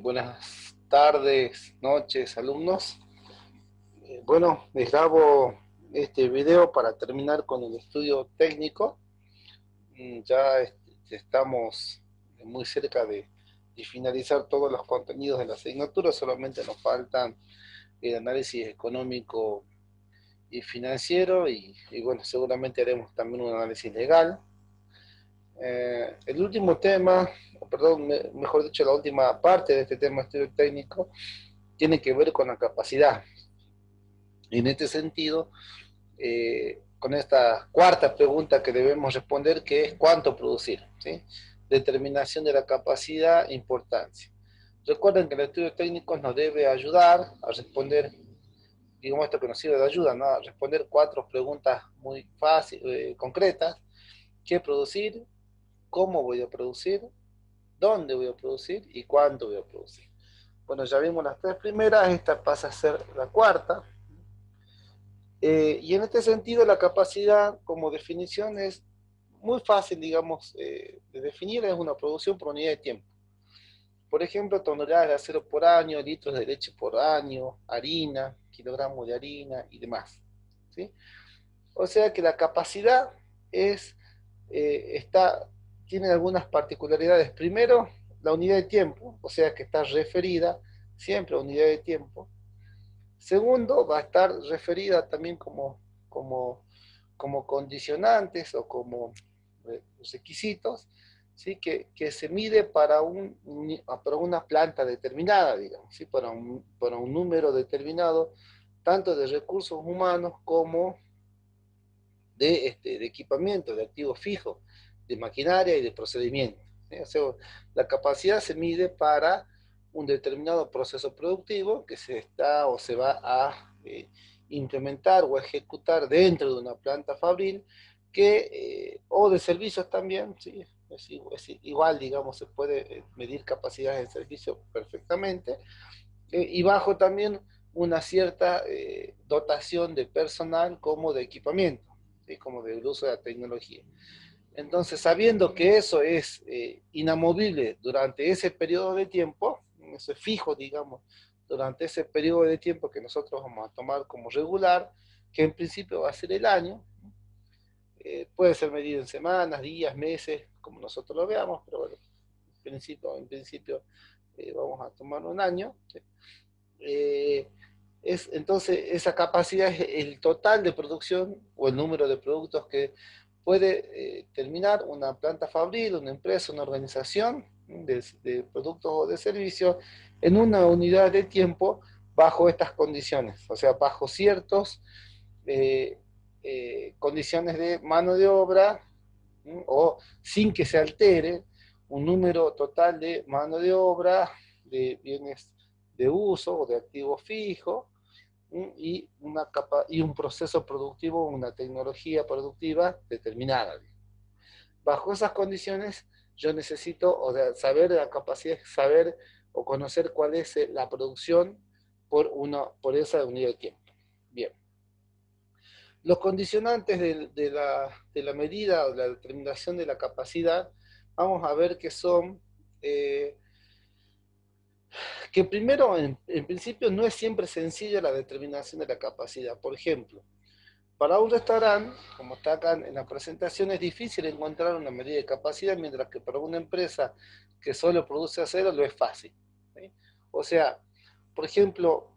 Buenas tardes, noches, alumnos. Bueno, les grabo este video para terminar con el estudio técnico. Ya estamos muy cerca de finalizar todos los contenidos de la asignatura, solamente nos faltan el análisis económico y financiero y bueno, seguramente haremos también un análisis legal. El último tema, perdón, mejor dicho, la última parte de este tema de estudio técnico tiene que ver con la capacidad. En este sentido, con esta cuarta pregunta que debemos responder, que es ¿cuánto producir? ¿Sí? Determinación de la capacidad, importancia. Recuerden que el estudio técnico nos debe ayudar a responder, digamos esto que nos sirve de ayuda, ¿no? A responder cuatro preguntas muy fáciles, concretas. ¿Qué producir? ¿Cómo voy a producir? ¿Dónde voy a producir? ¿Y cuánto voy a producir? Bueno, ya vimos las tres primeras, esta pasa a ser la cuarta. Y en este sentido, la capacidad como definición es muy fácil, digamos, de definir, es una producción por unidad de tiempo. Por ejemplo, toneladas de acero por año, litros de leche por año, harina, kilogramos de harina y demás. ¿Sí? O sea que la capacidad es, está, tiene algunas particularidades. Primero, la unidad de tiempo, o sea que está referida siempre a unidad de tiempo. Segundo, va a estar referida también como condicionantes o como requisitos, ¿sí? Que se mide para una planta determinada, digamos, ¿sí? Para un número determinado, tanto de recursos humanos como de equipamiento, de activos fijos, de maquinaria y de procedimientos. ¿Sí? O sea, la capacidad se mide para un determinado proceso productivo que se está o se va a implementar o ejecutar dentro de una planta fabril o de servicios también, ¿sí? Es igual, digamos, se puede medir capacidades de servicio perfectamente, y bajo también una cierta dotación de personal como de equipamiento, ¿sí? Como del uso de la tecnología. Entonces, sabiendo que eso es inamovible durante ese periodo de tiempo, eso es fijo, digamos, durante ese periodo de tiempo que nosotros vamos a tomar como regular, que en principio va a ser el año, puede ser medido en semanas, días, meses, como nosotros lo veamos, pero bueno, en principio vamos a tomar un año. ¿Sí? eh, entonces esa capacidad es el total de producción o el número de productos que puede terminar una planta fabril, una empresa, una organización de productos o de servicios en una unidad de tiempo bajo estas condiciones, o sea, bajo ciertos eh, condiciones de mano de obra, o sin que se altere un número total de mano de obra, de bienes de uso o de activos fijos, y un proceso productivo, una tecnología productiva determinada. Bajo esas condiciones, yo necesito saber la capacidad, saber o conocer cuál es la producción por esa unidad de tiempo. Bien. Los condicionantes de la medida o la determinación de la capacidad, vamos a ver que son, eh, que primero, en principio, no es siempre sencilla la determinación de la capacidad. Por ejemplo, para un restaurante, como está acá en la presentación, es difícil encontrar una medida de capacidad, mientras que para una empresa que solo produce acero lo es fácil. ¿Sí? O sea, por ejemplo,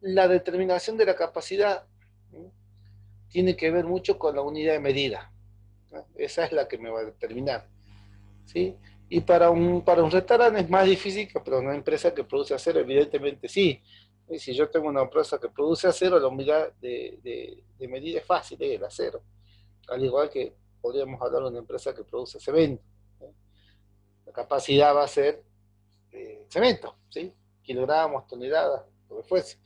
la determinación de la capacidad, ¿sí? Tiene que ver mucho con la unidad de medida, ¿no? Esa es la que me va a determinar. ¿Sí? Y para un restaurante es más difícil que para una empresa que produce acero, evidentemente sí. Y si yo tengo una empresa que produce acero, la unidad de medida es fácil, es el acero. Al igual que podríamos hablar de una empresa que produce cemento. ¿Sí? La capacidad va a ser cemento, ¿sí? Kilogramos, toneladas, lo que fuese.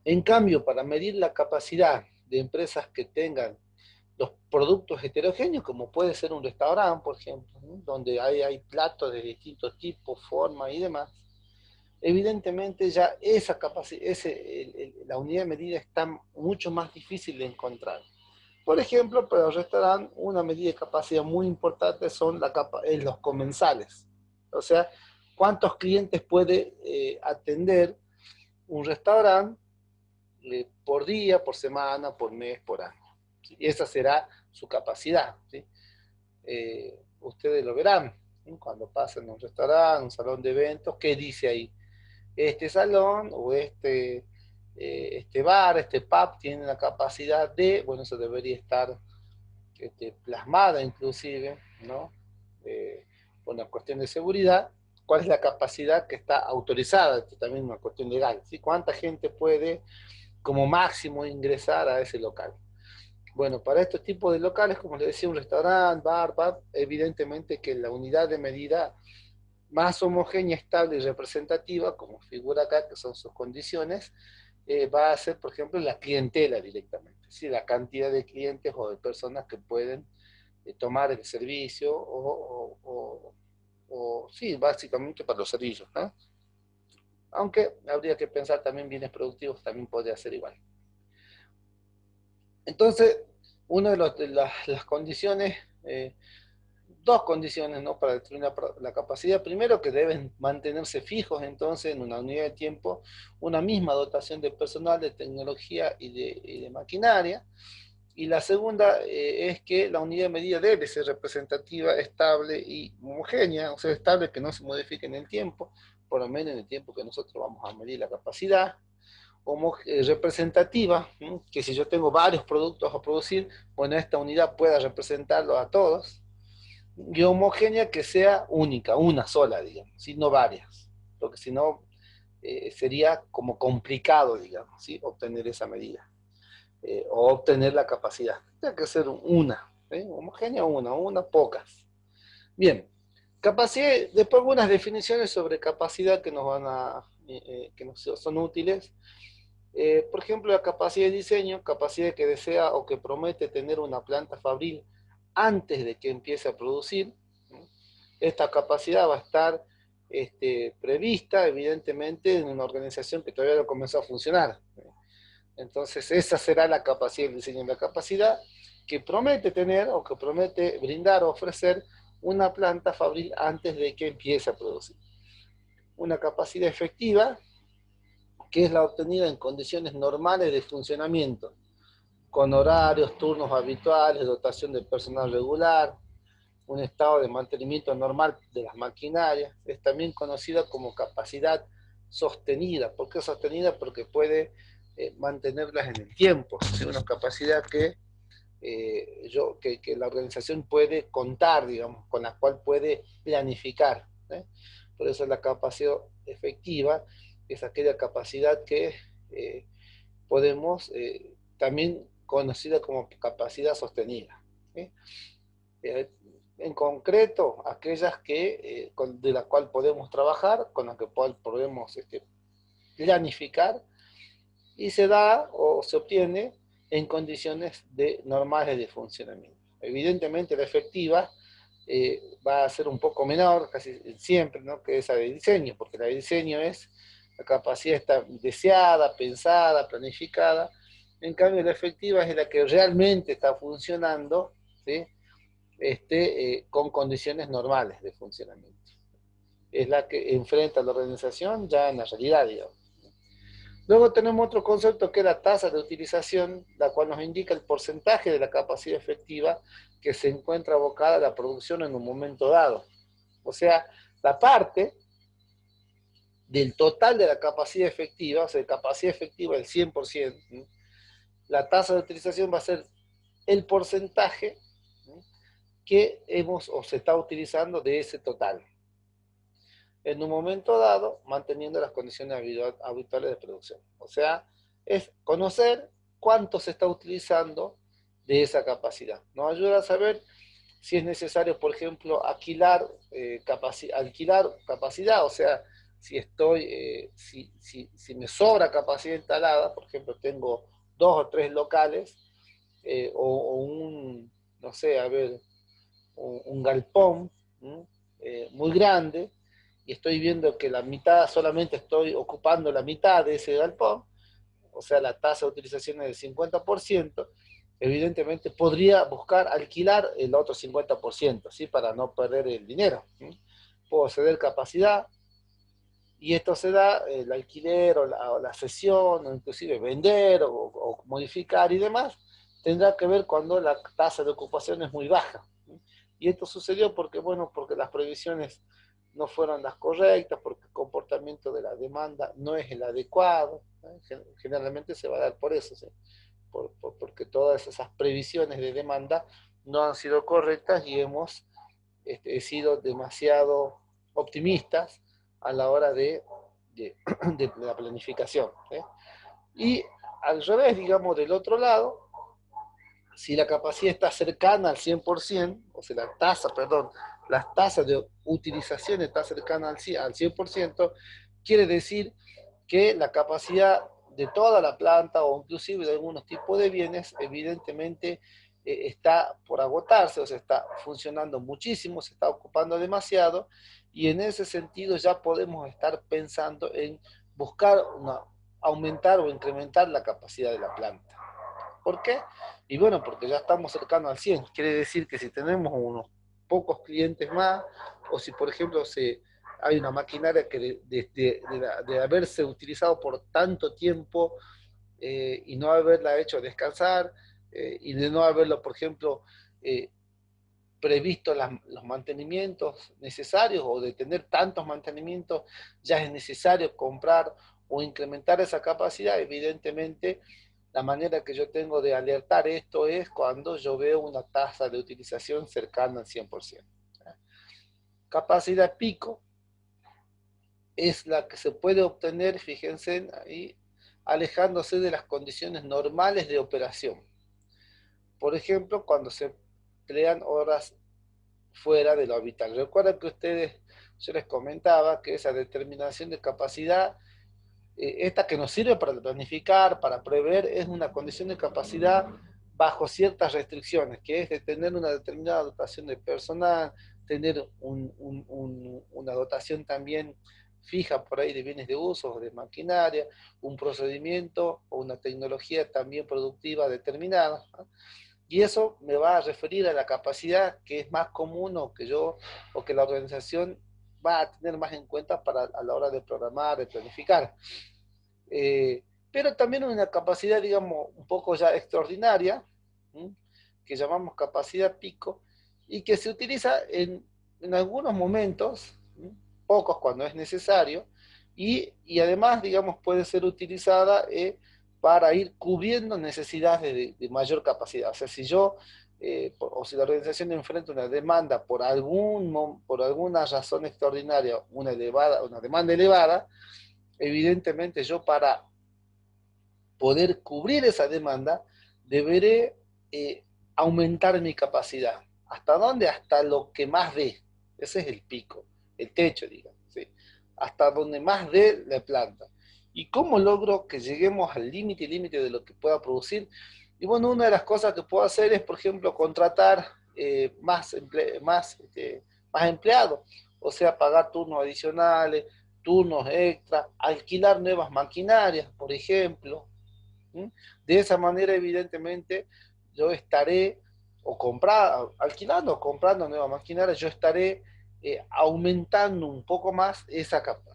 En cambio, para medir la capacidad de empresas que tengan los productos heterogéneos, como puede ser un restaurante, por ejemplo, ¿no? Donde hay platos de distintos tipos, formas y demás, evidentemente ya esa capacidad, la unidad de medida está mucho más difícil de encontrar. Por ejemplo, para el restaurante, una medida de capacidad muy importante son los comensales. O sea, ¿cuántos clientes puede atender un restaurante por día, por semana, por mes, por año? ¿Sí? Y esa será su capacidad, ¿sí? Ustedes lo verán, ¿sí? Cuando pasen a un restaurante, un salón de eventos, ¿qué dice ahí? Este salón o este bar, este pub tiene la capacidad de, bueno, eso debería estar plasmada inclusive, ¿no? Por una cuestión de seguridad, cuál es la capacidad que está autorizada, esto también es una cuestión legal, ¿sí? ¿Cuánta gente puede como máximo ingresar a ese local? Bueno, para estos tipos de locales, como les decía, un restaurante, bar, pub, evidentemente que la unidad de medida más homogénea, estable y representativa, como figura acá, que son sus condiciones, va a ser, por ejemplo, la clientela directamente, ¿sí? La cantidad de clientes o de personas que pueden tomar el servicio sí, básicamente para los servicios, ¿no? Aunque habría que pensar también bienes productivos, también podría ser igual. Entonces, una de las condiciones, dos condiciones, ¿no?, para determinar la capacidad. Primero, que deben mantenerse fijos entonces en una unidad de tiempo, una misma dotación de personal, de tecnología y de maquinaria. Y la segunda es que la unidad de medida debe ser representativa, estable y homogénea, o sea, estable, que no se modifique en el tiempo, por lo menos en el tiempo que nosotros vamos a medir la capacidad. Representativa, ¿sí? Que si yo tengo varios productos a producir, bueno, esta unidad pueda representarlos a todos. Y homogénea, que sea única, una sola, digamos, ¿sí? No varias, porque si no sería como complicado, digamos, ¿sí?, obtener esa medida. O obtener la capacidad. Tiene que ser una, ¿sí? Homogénea, una, pocas. Bien, capacidad, después algunas definiciones sobre capacidad que nos van a, que nos son útiles. Por ejemplo, la capacidad de diseño, capacidad que desea o que promete tener una planta fabril antes de que empiece a producir. Esta capacidad va a estar prevista, evidentemente, en una organización que todavía no comenzó a funcionar. Entonces, esa será la capacidad del diseño, la capacidad que promete tener o que promete brindar o ofrecer una planta fabril antes de que empiece a producir. Una capacidad efectiva, que es la obtenida en condiciones normales de funcionamiento, con horarios, turnos habituales, dotación de personal regular, un estado de mantenimiento normal de las maquinarias. Es también conocida como capacidad sostenida. ¿Por qué sostenida? Porque puede mantenerlas en el tiempo. Es una capacidad que la organización puede contar, digamos, con la cual puede planificar. Por eso la capacidad efectiva es aquella capacidad que podemos, también conocida como capacidad sostenida. ¿Sí? En concreto, aquellas de las cuales podemos trabajar, con las que podemos planificar, y se da o se obtiene en condiciones normales de funcionamiento. Evidentemente la efectiva va a ser un poco menor, casi siempre, ¿no?, que esa de diseño, porque la de diseño es la capacidad está deseada, pensada, planificada. En cambio la efectiva es la que realmente está funcionando, ¿sí?, con condiciones normales de funcionamiento. Es la que enfrenta la organización ya en la realidad, digamos. Luego tenemos otro concepto que es la tasa de utilización, la cual nos indica el porcentaje de la capacidad efectiva que se encuentra abocada a la producción en un momento dado. O sea, la parte del total de la capacidad efectiva, o sea, capacidad efectiva del 100%, ¿sí?, la tasa de utilización va a ser el porcentaje, ¿sí?, que hemos o se está utilizando de ese total, en un momento dado, manteniendo las condiciones habituales de producción. O sea, es conocer cuánto se está utilizando de esa capacidad. Nos ayuda a saber si es necesario, por ejemplo, alquilar capacidad, o sea, si me sobra capacidad instalada, por ejemplo, tengo 2 o 3 locales, no sé, a ver, un galpón muy grande, y estoy viendo que la mitad, solamente estoy ocupando la mitad de ese galpón, o sea, la tasa de utilización es del 50%, evidentemente podría buscar alquilar el otro 50%, ¿sí?, para no perder el dinero, ¿sí? puedo ceder capacidad, y esto se da, el alquiler o la cesión, o inclusive vender o modificar y demás, tendrá que ver cuando la tasa de ocupación es muy baja. Y esto sucedió porque, bueno, porque las previsiones no fueron las correctas, porque el comportamiento de la demanda no es el adecuado. Generalmente se va a dar por eso, ¿sí? Porque todas esas previsiones de demanda no han sido correctas y hemos sido demasiado optimistas a la hora de, de la planificación. ¿Eh? Y al revés, digamos, del otro lado, si la capacidad está cercana al 100%, o sea, la tasa, perdón, las tasas de utilización está cercana al 100%, quiere decir que la capacidad de toda la planta o inclusive de algunos tipos de bienes, evidentemente está por agotarse, o sea, está funcionando muchísimo, se está ocupando demasiado, y en ese sentido ya podemos estar pensando en buscar aumentar o incrementar la capacidad de la planta. ¿Por qué? Y bueno, porque ya estamos cercanos al 100. Quiere decir que si tenemos unos pocos clientes más, o si por ejemplo hay una maquinaria que de haberse utilizado por tanto tiempo y no haberla hecho descansar, y de no haberlo, por ejemplo, eh, previsto los mantenimientos necesarios, o de tener tantos mantenimientos, ya es necesario comprar o incrementar esa capacidad. Evidentemente, la manera que yo tengo de alertar esto es cuando yo veo una tasa de utilización cercana al 100%. Capacidad pico es la que se puede obtener, fíjense ahí, alejándose de las condiciones normales de operación. Por ejemplo, cuando se emplean horas fuera de lo habitual. Recuerden que yo les comentaba que esa determinación de capacidad, esta que nos sirve para planificar, para prever, es una condición de capacidad bajo ciertas restricciones, que es de tener una determinada dotación de personal, tener una dotación también fija por ahí de bienes de uso o de maquinaria, un procedimiento o una tecnología también productiva determinada, ¿no? Y eso me va a referir a la capacidad que es más común o que la organización va a tener más en cuenta a la hora de programar, de planificar. Pero también una capacidad, digamos, un poco ya extraordinaria, ¿sí? Que llamamos capacidad pico, y que se utiliza en algunos momentos, ¿sí? Pocos cuando es necesario, y además, digamos, puede ser utilizada para ir cubriendo necesidades de mayor capacidad. O sea, si yo, o si la organización enfrenta una demanda por alguna razón extraordinaria, una demanda elevada, evidentemente yo para poder cubrir esa demanda, deberé aumentar mi capacidad. ¿Hasta dónde? Hasta lo que más dé. Ese es el pico, el techo, digamos. ¿Sí? Hasta donde más dé la planta. ¿Y cómo logro que lleguemos al límite de lo que pueda producir? Y bueno, una de las cosas que puedo hacer es, por ejemplo, contratar más empleados, o sea, pagar turnos adicionales, turnos extra, alquilar nuevas maquinarias, por ejemplo. ¿Sí? De esa manera, evidentemente, yo estaré alquilando o comprando nueva maquinaria, yo estaré aumentando un poco más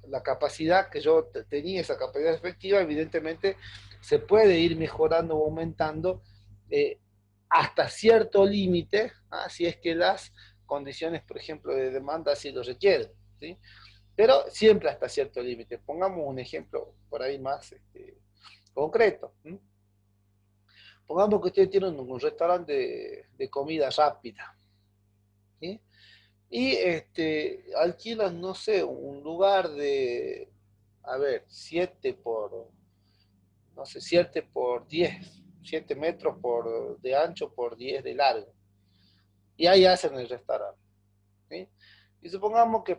la capacidad que yo tenía, esa capacidad efectiva. Evidentemente, se puede ir mejorando o aumentando eh, hasta cierto límite, ¿ah? Si es que las condiciones, por ejemplo, de demanda así lo requieren, ¿sí? Pero siempre hasta cierto límite. Pongamos un ejemplo por ahí más concreto. ¿Sí? Pongamos que usted tiene un restaurante de comida rápida, ¿sí? Y alquilan, no sé, un lugar de, a ver, 7 por 10, 7 metros de ancho por 10 de largo. Y ahí hacen el restaurante, ¿sí? Y supongamos que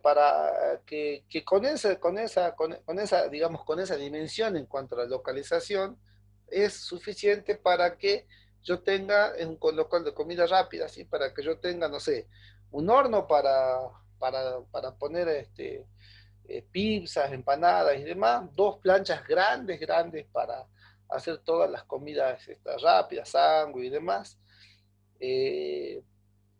digamos, con esa dimensión en cuanto a la localización, es suficiente para que yo tenga un local de comida rápida, ¿sí? Para que yo tenga, no sé, un horno para poner pizzas, empanadas y demás, dos planchas grandes para hacer todas las comidas rápidas, sándwich y demás.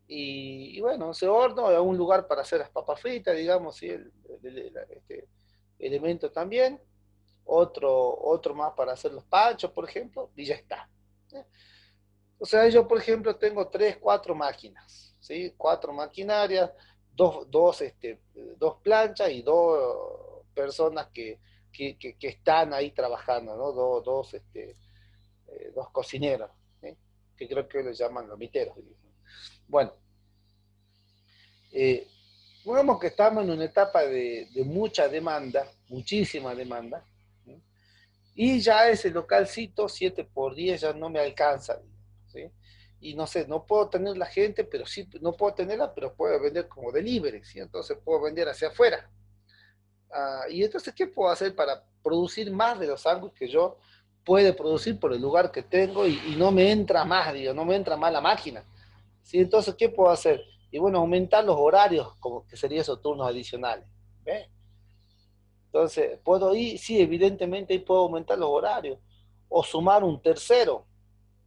y bueno, ese horno es un lugar para hacer las papas fritas, digamos, ¿sí? Este elemento también, otro más para hacer los panchos, por ejemplo, y ya está. ¿Sí? O sea, yo, por ejemplo, tengo tres, cuatro máquinas, ¿sí? Cuatro maquinarias, dos planchas y dos personas que están ahí trabajando, ¿no? Dos cocineros, ¿sí? Que creo que los llaman lomiteros. Bueno, eh, digamos que estamos en una etapa de mucha demanda, muchísima demanda, ¿sí? Y ya ese localcito 7 por 10 ya no me alcanza, ¿sí? Y no sé, no puedo tener la gente, pero sí, no puedo tenerla, pero puedo vender como delivery, ¿sí? Entonces puedo vender hacia afuera. Y entonces, ¿qué puedo hacer para producir más de los sándwiches que yo puedo producir por el lugar que tengo y no me entra más, digo, no me entra más la máquina? ¿Sí? Entonces, ¿qué puedo hacer? Y bueno, aumentar los horarios, como que serían esos turnos adicionales. ¿Ves? Entonces, puedo ir, sí, evidentemente ahí puedo aumentar los horarios o sumar un tercero.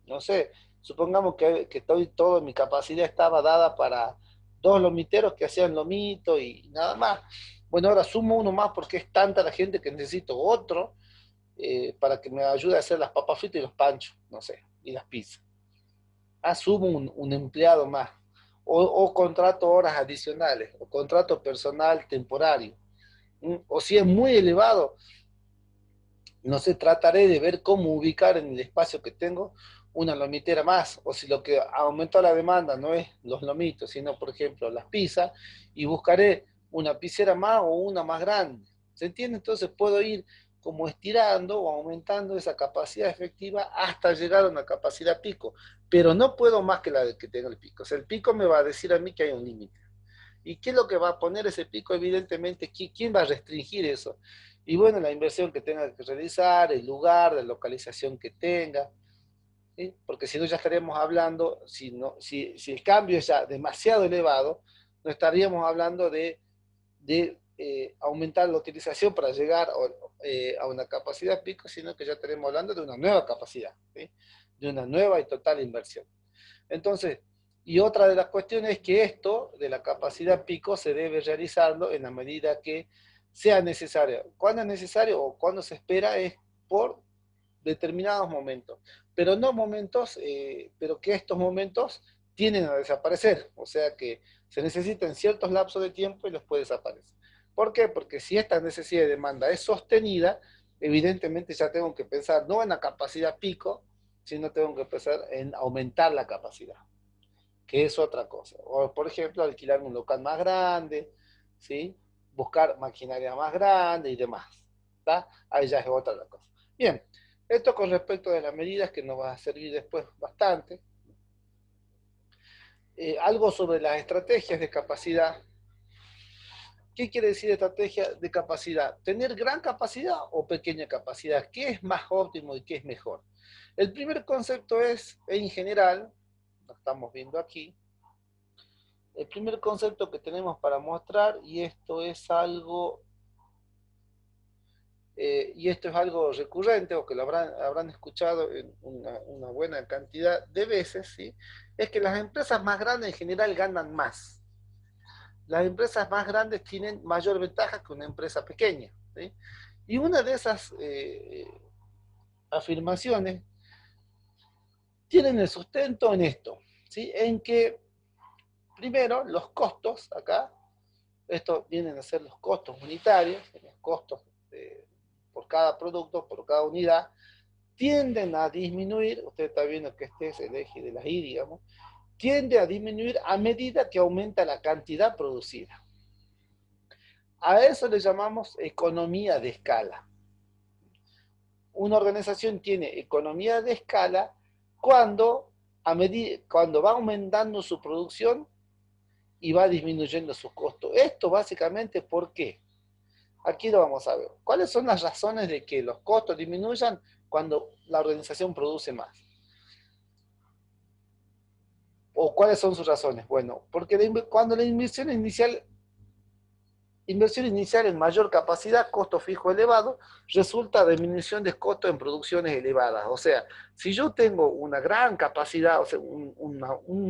No sé, supongamos que toda mi capacidad estaba dada para dos lomiteros que hacían lomito y nada más. Bueno, ahora sumo uno más porque es tanta la gente que necesito otro para que me ayude a hacer las papas fritas y los panchos, no sé, y las pizzas. Sumo un empleado más. O contrato horas adicionales, o contrato personal temporario. O si es muy elevado, no sé, trataré de ver cómo ubicar en el espacio que tengo una lomitera más, o si lo que aumentó la demanda no es los lomitos, sino, por ejemplo, las pizzas, y buscaré una pizzera más o una más grande. ¿Se entiende? Entonces puedo ir como estirando o aumentando esa capacidad efectiva hasta llegar a una capacidad pico, pero no puedo más que la de que tengo el pico. O sea, el pico me va a decir a mí que hay un límite. ¿Y qué es lo que va a poner ese pico? Evidentemente, ¿quién va a restringir eso? Y bueno, la inversión que tenga que realizar, el lugar, la localización que tenga, ¿sí? Porque si no ya estaríamos hablando, si el cambio es ya demasiado elevado, no estaríamos hablando de aumentar la utilización para llegar a una capacidad pico, sino que ya estaremos hablando de una nueva capacidad, ¿sí? De una nueva y total inversión. Entonces, y otra de las cuestiones es que esto de la capacidad pico se debe realizarlo en la medida que sea necesario. Cuando es necesario o cuando se espera es por determinados momentos, pero no momentos, pero que estos momentos tienden a desaparecer, o sea que se necesitan ciertos lapsos de tiempo y los puede desaparecer. ¿Por qué? Porque si esta necesidad de demanda es sostenida, evidentemente ya tengo que pensar no en la capacidad pico, sino tengo que pensar en aumentar la capacidad, que es otra cosa. O, por ejemplo, alquilar un local más grande, ¿sí? Buscar maquinaria más grande y demás. ¿Está? Ahí ya es otra cosa. Bien, esto con respecto de las medidas que nos va a servir después bastante. Algo sobre las estrategias de capacidad. ¿Qué quiere decir estrategia de capacidad? ¿Tener gran capacidad o pequeña capacidad? ¿Qué es más óptimo y qué es mejor? El primer concepto es, en general, lo estamos viendo aquí, el primer concepto que tenemos para mostrar, y esto es algo recurrente o que lo habrán escuchado en una buena cantidad de veces, ¿sí? Es que las empresas más grandes en general ganan más. Las empresas más grandes tienen mayor ventaja que una empresa pequeña, ¿sí? Y una de esas afirmaciones tienen el sustento en esto, ¿sí? En que, primero, los costos acá, estos vienen a ser los costos unitarios, los costos por cada producto, por cada unidad, tienden a disminuir, usted está viendo que este es el eje de la I, digamos, tiende a disminuir a medida que aumenta la cantidad producida. A eso le llamamos economía de escala. Una organización tiene economía de escala cuando va aumentando su producción y va disminuyendo sus costos. Esto básicamente, ¿por qué? Aquí lo vamos a ver. ¿Cuáles son las razones de que los costos disminuyan cuando la organización produce más? ¿O cuáles son sus razones? Bueno, porque cuando la inversión inicial inversión inicial en mayor capacidad, costo fijo elevado, resulta disminución de costos en producciones elevadas. O sea, si yo tengo una gran capacidad, o sea, un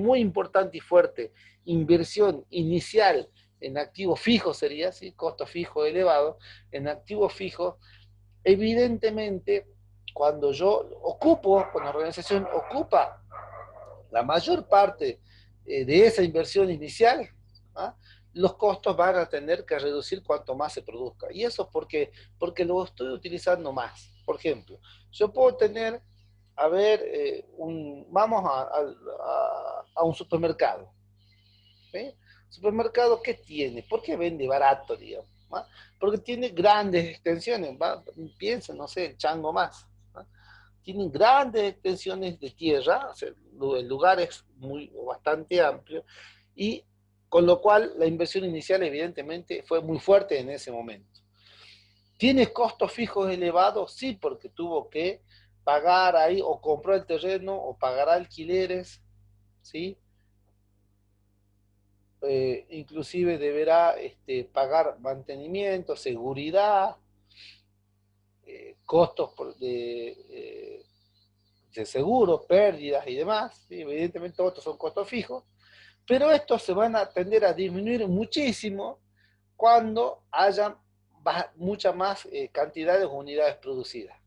muy importante y fuerte inversión inicial en activos fijos sería, ¿sí? Costo fijo elevado, en activos fijos, evidentemente, cuando cuando la organización ocupa la mayor parte de esa inversión inicial, ¿ah? Los costos van a tener que reducir cuanto más se produzca. ¿Y eso por qué? Porque lo estoy utilizando más. Por ejemplo, yo puedo tener, a ver, vamos a un supermercado. ¿Sí? ¿Supermercado qué tiene? ¿Por qué vende barato, digamos? ¿Ah? Porque tiene grandes extensiones. Piensa, no sé, el Chango Más. ¿Ah? Tienen grandes extensiones de tierra, o sea, el lugar es bastante amplio, y con lo cual la inversión inicial evidentemente fue muy fuerte en ese momento. ¿Tiene costos fijos elevados? Sí, porque tuvo que pagar ahí, o compró el terreno, o pagar alquileres, ¿sí? Inclusive deberá pagar mantenimiento, seguridad, costos de seguros, pérdidas y demás, ¿sí? Evidentemente todos estos son costos fijos, pero estos se van a tender a disminuir muchísimo cuando haya mucha más cantidades o unidades producidas.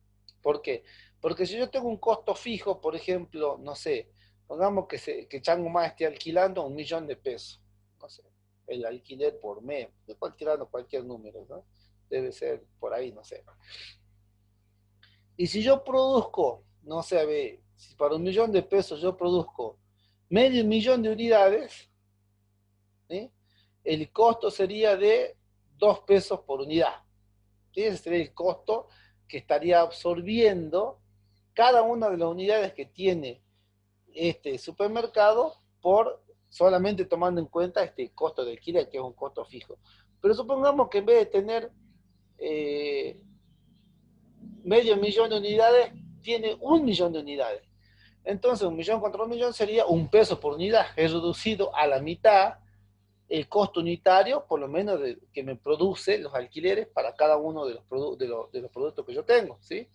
¿Por qué? Porque si yo tengo un costo fijo, por ejemplo, no sé, pongamos que Chango Más esté alquilando 1.000.000 de pesos, no sé, el alquiler por mes, estoy tirando cualquier número, ¿no? Debe ser por ahí, no sé. Y si yo produzco, no sé, a ver, si para 1.000.000 de pesos yo produzco medio millón de unidades, ¿sí? El costo sería de 2 pesos por unidad. ¿Sí? Ese sería el costo que estaría absorbiendo cada una de las unidades que tiene este supermercado por solamente tomando en cuenta este costo de alquiler, que es un costo fijo. Pero supongamos que en vez de tener eh, medio millón de unidades, tiene 1.000.000 de unidades. Entonces, 1.000.000 contra 1.000.000 sería 1 peso por unidad. Es reducido a la mitad el costo unitario, por lo menos que me produce los alquileres para cada uno de los productos que yo tengo, ¿sí?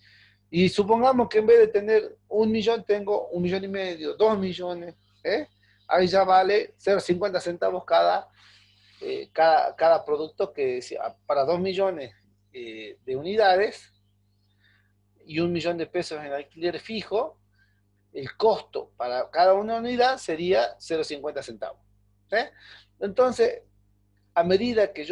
Y supongamos que en vez de tener 1.000.000, tengo 1.500.000, 2.000.000, ¿eh? Ahí ya vale 0,50 centavos cada producto, que para 2.000.000 de unidades y 1.000.000 de pesos en alquiler fijo, el costo para cada una unidad sería 0,50 centavos. ¿Eh? Entonces, a medida que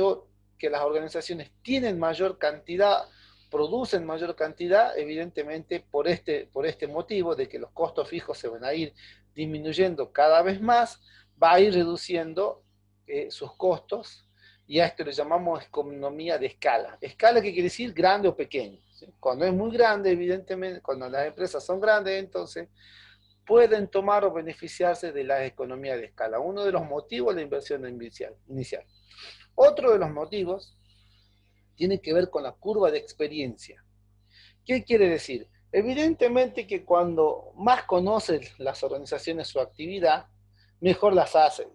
las organizaciones tienen mayor cantidad, producen mayor cantidad, evidentemente por este motivo de que los costos fijos se van a ir disminuyendo cada vez más, va a ir reduciendo sus costos, y a esto le llamamos economía de escala. ¿Escala qué quiere decir? Grande o pequeño, ¿sí? Cuando es muy grande, evidentemente, cuando las empresas son grandes, entonces pueden tomar o beneficiarse de la economía de escala. Uno de los motivos de la inversión inicial. Otro de los motivos tiene que ver con la curva de experiencia. ¿Qué quiere decir? Evidentemente que cuando más conocen las organizaciones su actividad, mejor las hacen,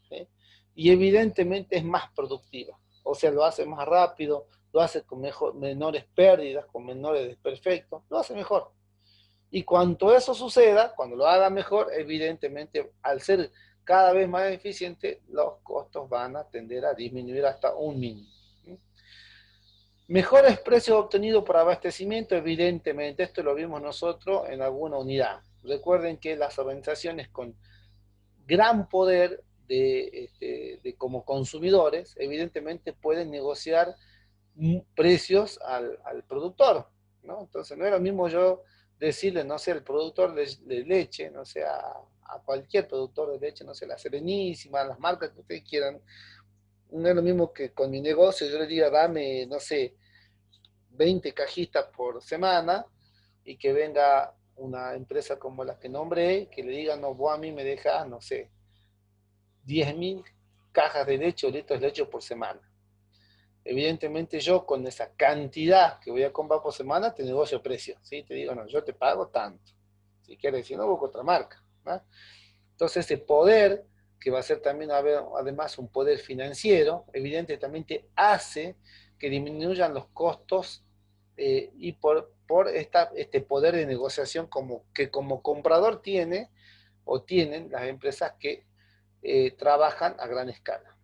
¿sí? Y evidentemente es más productiva. O sea, lo hace más rápido, lo hace con menores pérdidas, con menores desperfectos, lo hace mejor. Y cuanto eso suceda, cuando lo haga mejor, evidentemente, al ser cada vez más eficiente, los costos van a tender a disminuir hasta un mínimo. Mejores precios obtenidos por abastecimiento, evidentemente, esto lo vimos nosotros en alguna unidad. Recuerden que las organizaciones con gran poder como consumidores, evidentemente pueden negociar precios al productor, ¿no? Entonces no es lo mismo yo decirle, no sé, al productor de leche, no sé, a cualquier productor de leche, no sé, la Serenísima, las marcas que ustedes quieran, no es lo mismo que con mi negocio yo le diga, dame, no sé, 20 cajitas por semana, y que venga una empresa como la que nombré, que le diga, no, vos a mí me dejas, no sé, 10.000 cajas de leche o litros de leche por semana. Evidentemente yo con esa cantidad que voy a comprar por semana te negocio precio, ¿sí? Te digo, no, yo te pago tanto. Si quieres decir, no, busco otra marca, ¿no? Entonces ese poder que va a ser también además un poder financiero, evidentemente hace que disminuyan los costos y por este poder de negociación que como comprador tiene o tienen las empresas que trabajan a gran escala.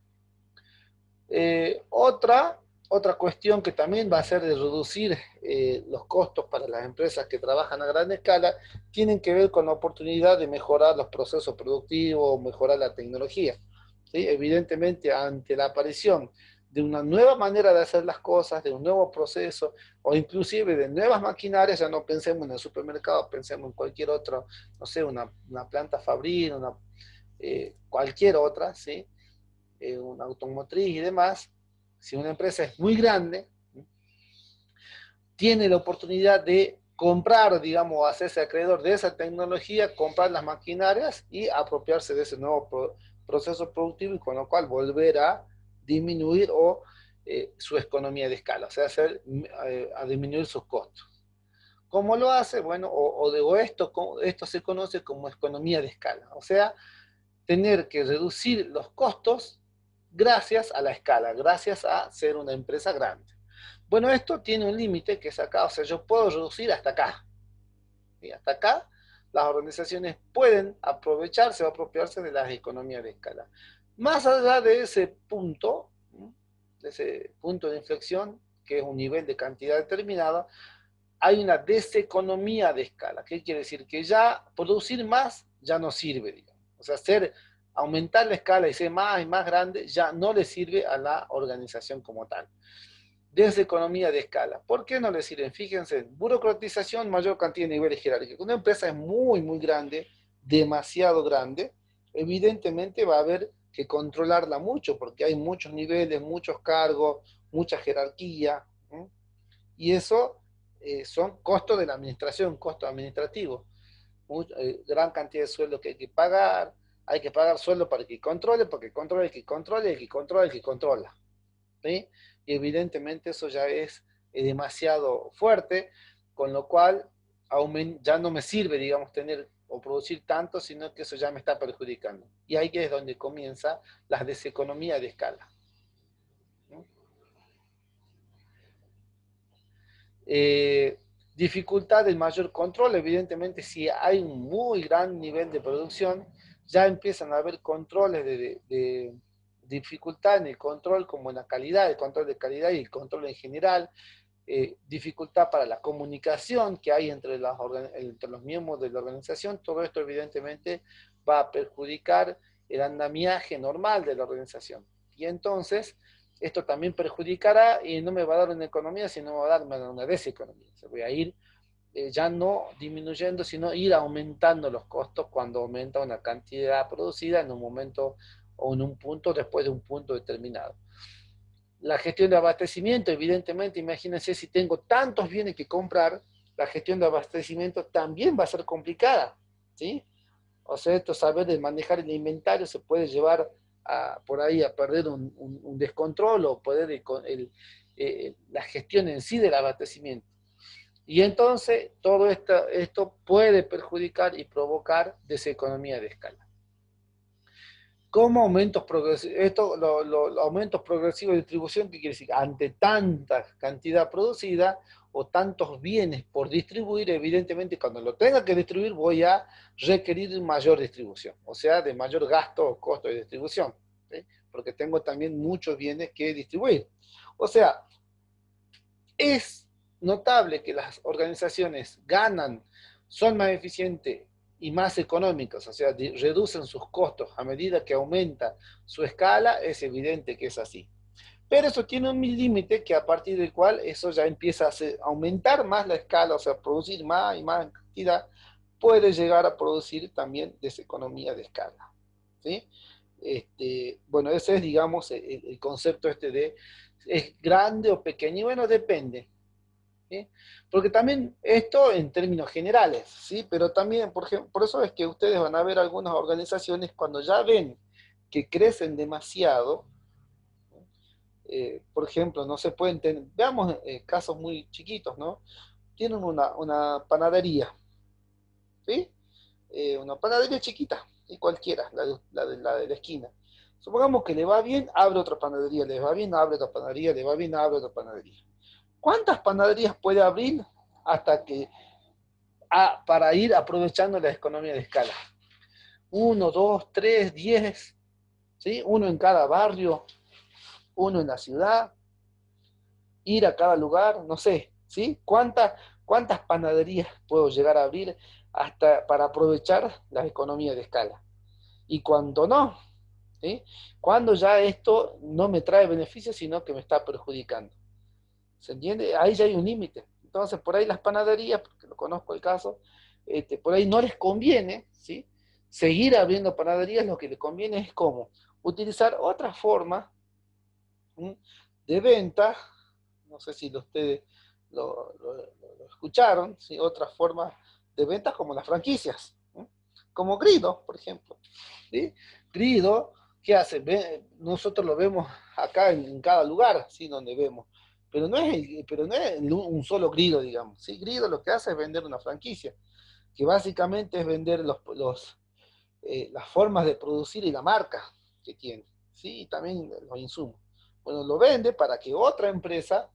Otra cuestión que también va a ser de reducir los costos para las empresas que trabajan a gran escala, tienen que ver con la oportunidad de mejorar los procesos productivos, mejorar la tecnología. ¿Sí? Evidentemente, ante la aparición de una nueva manera de hacer las cosas, de un nuevo proceso, o inclusive de nuevas maquinarias, ya no pensemos en el supermercado, pensemos en cualquier otro, no sé, una planta fabril, cualquier otra, ¿sí? Una automotriz y demás. Si una empresa es muy grande, tiene la oportunidad de comprar, digamos, hacerse acreedor de esa tecnología, comprar las maquinarias y apropiarse de ese nuevo proceso productivo y con lo cual volver a disminuir su economía de escala, o sea, a disminuir sus costos. ¿Cómo lo hace? Bueno, esto se conoce como economía de escala, o sea, tener que reducir los costos gracias a la escala, gracias a ser una empresa grande. Bueno, esto tiene un límite que es acá, o sea, yo puedo reducir hasta acá. Y hasta acá las organizaciones pueden aprovecharse o apropiarse de las economías de escala. Más allá de ese punto de inflexión, que es un nivel de cantidad determinada, hay una deseconomía de escala. ¿Qué quiere decir? Que ya producir más ya no sirve, digamos. O sea, aumentar la escala y ser más y más grande ya no le sirve a la organización como tal. Desde economía de escala. ¿Por qué no le sirven? Fíjense, burocratización, mayor cantidad de niveles jerárquicos. Una empresa es muy, muy grande, demasiado grande, evidentemente va a haber que controlarla mucho, porque hay muchos niveles, muchos cargos, mucha jerarquía, ¿eh? Y eso son costos de la administración, costos administrativos. Gran cantidad de sueldos que hay que pagar sueldo para que controle, porque controle el que controle, el que controla, el que controla. ¿Sí? Y evidentemente eso ya es demasiado fuerte, con lo cual ya no me sirve, digamos, tener o producir tanto, sino que eso ya me está perjudicando. Y ahí es donde comienza la deseconomía de escala. ¿No? Eh, Dificultad del mayor control, evidentemente si hay un muy gran nivel de producción, ya empiezan a haber controles de dificultad en el control, como en la calidad, el control de calidad y el control en general, dificultad para la comunicación que hay entre los miembros de la organización. Todo esto evidentemente va a perjudicar el andamiaje normal de la organización. Y entonces, esto también perjudicará y no me va a dar una economía, sino me va a dar una deseconomía. Se voy a ir ya no disminuyendo, sino ir aumentando los costos cuando aumenta una cantidad producida en un momento o en un punto después de un punto determinado. La gestión de abastecimiento, evidentemente, imagínense si tengo tantos bienes que comprar, la gestión de abastecimiento también va a ser complicada, ¿sí? O sea, esto saber de manejar el inventario se puede llevar por ahí a perder un descontrol o poder la gestión en sí del abastecimiento. Y entonces todo esto puede perjudicar y provocar deseconomía de escala. ¿Cómo aumentos progresivos? Los aumentos progresivos de distribución, ¿qué quiere decir? Ante tanta cantidad producida o tantos bienes por distribuir, evidentemente cuando lo tenga que distribuir voy a requerir mayor distribución, o sea, de mayor gasto o costo de distribución, ¿sí? Porque tengo también muchos bienes que distribuir. O sea, es notable que las organizaciones son más eficientes y más económicas, o sea, reducen sus costos a medida que aumenta su escala, es evidente que es así. Pero eso tiene un límite que a partir del cual eso ya empieza a aumentar más la escala, o sea, producir más y más cantidad, puede llegar a producir también deseconomía de escala. ¿Sí? Bueno, ese es, digamos, el concepto de es grande o pequeño, y bueno, depende. ¿Sí? Porque también esto en términos generales, ¿sí? Pero también, por ejemplo, por eso es que ustedes van a ver algunas organizaciones cuando ya ven que crecen demasiado, por ejemplo, no se pueden tener, veamos casos muy chiquitos, ¿no? Tienen una panadería, ¿sí? Una panadería chiquita, y cualquiera, la de la esquina. Supongamos que le va bien, abre otra panadería, le va bien, abre otra panadería, le va bien, abre otra panadería. ¿Cuántas panaderías puede abrir hasta que para ir aprovechando la economía de escala? Uno, dos, tres, 10, ¿sí? Uno en cada barrio, uno en la ciudad, ir a cada lugar, no sé, ¿sí? ¿Cuántas panaderías puedo llegar a abrir hasta para aprovechar la economía de escala? Y cuando no, ¿sí? Cuando ya esto no me trae beneficios, sino que me está perjudicando. ¿Se entiende? Ahí ya hay un límite. Entonces, por ahí las panaderías, porque lo conozco el caso, por ahí no les conviene, ¿sí? Seguir abriendo panaderías, lo que les conviene es cómo utilizar otra forma, ¿sí?, de venta. No sé si ustedes lo escucharon, ¿sí? Otras formas de venta como las franquicias, ¿sí? Como Grido, por ejemplo, ¿sí? Grido, ¿qué hace? Nosotros lo vemos acá en cada lugar, ¿sí? Donde vemos. Pero no es un solo Grido, digamos, ¿sí? Grido lo que hace es vender una franquicia, que básicamente es vender las formas de producir y la marca que tiene, ¿sí? Y también los insumos. Bueno, lo vende para que otra empresa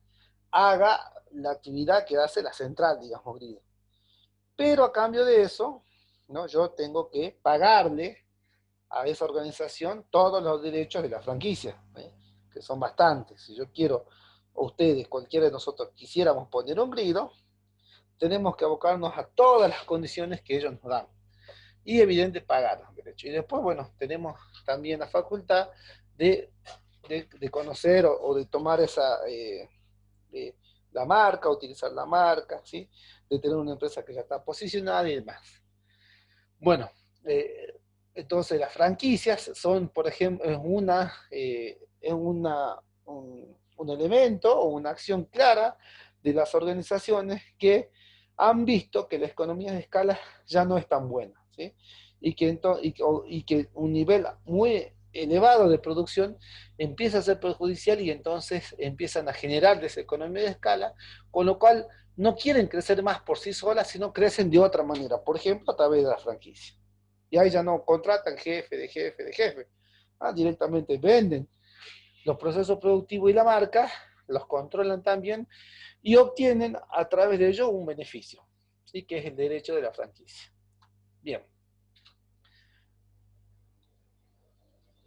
haga la actividad que hace la central, digamos, Grido. Pero a cambio de eso, ¿no?, yo tengo que pagarle a esa organización todos los derechos de la franquicia, ¿eh? Que son bastantes. Si yo quiero, o ustedes, cualquiera de nosotros, quisiéramos poner un Grido, tenemos que abocarnos a todas las condiciones que ellos nos dan. Y evidente pagar los derechos. Y después, bueno, tenemos también la facultad de conocer o de tomar de la marca, utilizar la marca, ¿sí? De tener una empresa que ya está posicionada y demás. Bueno, entonces las franquicias son, por ejemplo, un elemento o una acción clara de las organizaciones que han visto que la economía de escala ya no es tan buena, ¿sí? Y que un nivel muy elevado de producción empieza a ser perjudicial y entonces empiezan a generar deseconomía de escala, con lo cual no quieren crecer más por sí solas, sino crecen de otra manera, por ejemplo, a través de la franquicia. Y ahí ya no contratan jefe de jefe de jefe, directamente venden los procesos productivos y la marca, los controlan también y obtienen a través de ello un beneficio, ¿sí?, que es el derecho de la franquicia. Bien.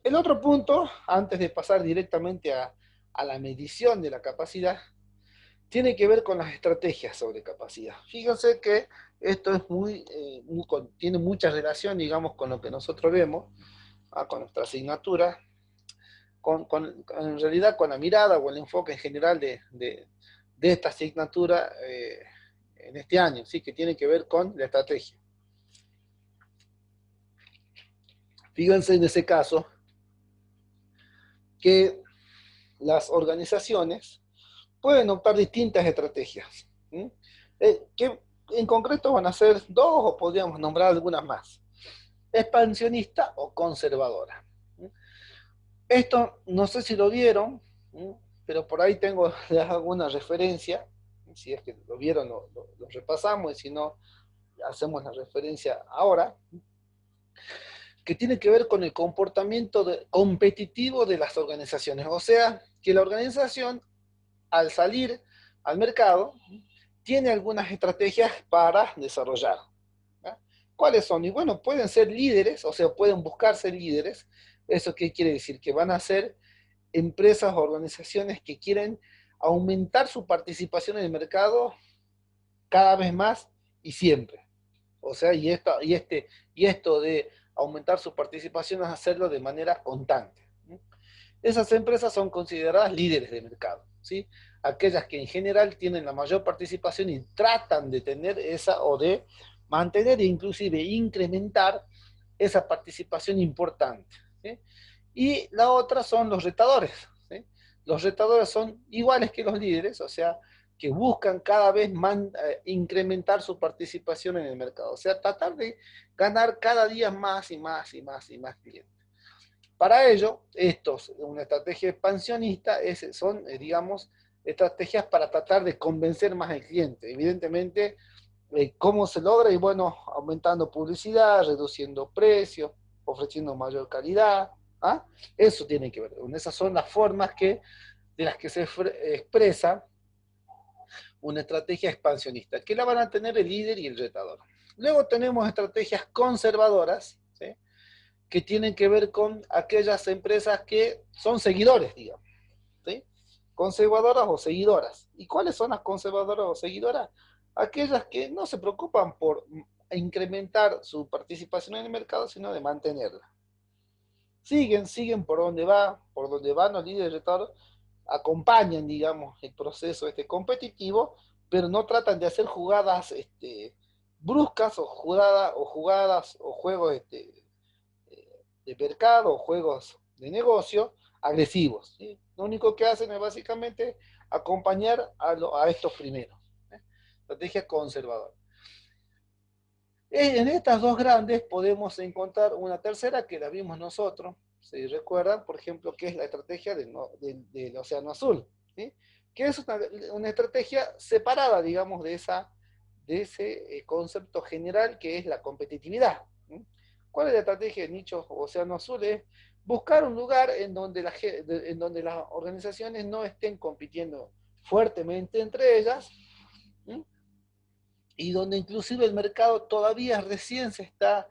El otro punto, antes de pasar directamente a la medición de la capacidad, tiene que ver con las estrategias sobre capacidad. Fíjense que esto es tiene mucha relación, digamos, con lo que nosotros vemos, con nuestra asignatura, en realidad con la mirada o el enfoque en general de esta asignatura en este año, ¿sí?, que tiene que ver con la estrategia. Fíjense en ese caso que las organizaciones pueden optar distintas estrategias, ¿sí?, que en concreto van a ser dos o podríamos nombrar algunas más: expansionista o conservadora. Esto no sé si lo vieron, pero por ahí tengo alguna referencia. Si es que lo vieron, lo repasamos, y si no, hacemos la referencia ahora, que tiene que ver con el comportamiento competitivo de las organizaciones. O sea, que la organización, al salir al mercado, tiene algunas estrategias para desarrollar. ¿Ya? ¿Cuáles son? Y bueno, pueden ser líderes, o sea, pueden buscar ser líderes. ¿Eso qué quiere decir? Que van a ser empresas o organizaciones que quieren aumentar su participación en el mercado cada vez más y siempre. O sea, y esto de aumentar su participación es hacerlo de manera constante. Esas empresas son consideradas líderes de mercado, ¿sí? Aquellas que en general tienen la mayor participación y tratan de tener esa, o de mantener e inclusive incrementar esa participación importante, ¿sí? Y la otra son los retadores, ¿sí? Los retadores son iguales que los líderes, o sea, que buscan cada vez incrementar su participación en el mercado, o sea, tratar de ganar cada día más y más y más y más clientes. Para ello, una estrategia expansionista, son, digamos, estrategias para tratar de convencer más al cliente. Evidentemente, ¿cómo se logra? Y bueno, aumentando publicidad, reduciendo precios, ofreciendo mayor calidad. ¿Ah? Eso tiene que ver. Esas son las formas de las que se expresa una estrategia expansionista, que la van a tener el líder y el retador. Luego tenemos estrategias conservadoras, ¿sí? Que tienen que ver con aquellas empresas que son seguidores, digamos, ¿sí? Conservadoras o seguidoras. ¿Y cuáles son las conservadoras o seguidoras? Aquellas que no se preocupan por incrementar su participación en el mercado, sino de mantenerla. Siguen por donde van los líderes de retador, acompañan, digamos, el proceso competitivo, pero no tratan de hacer jugadas bruscas o jugadas o juegos de mercado o juegos de negocio agresivos, ¿sí? Lo único que hacen es básicamente acompañar a estos primeros. Estrategia conservadora. En estas dos grandes podemos encontrar una tercera que la vimos nosotros, si recuerdan, por ejemplo, que es la estrategia del Océano Azul, ¿sí? Que es una estrategia separada, digamos, de ese concepto general que es la competitividad, ¿sí? ¿Cuál es la estrategia de nicho Océano Azul? Es buscar un lugar en donde las organizaciones no estén compitiendo fuertemente entre ellas, ¿sí? Y donde inclusive el mercado todavía recién está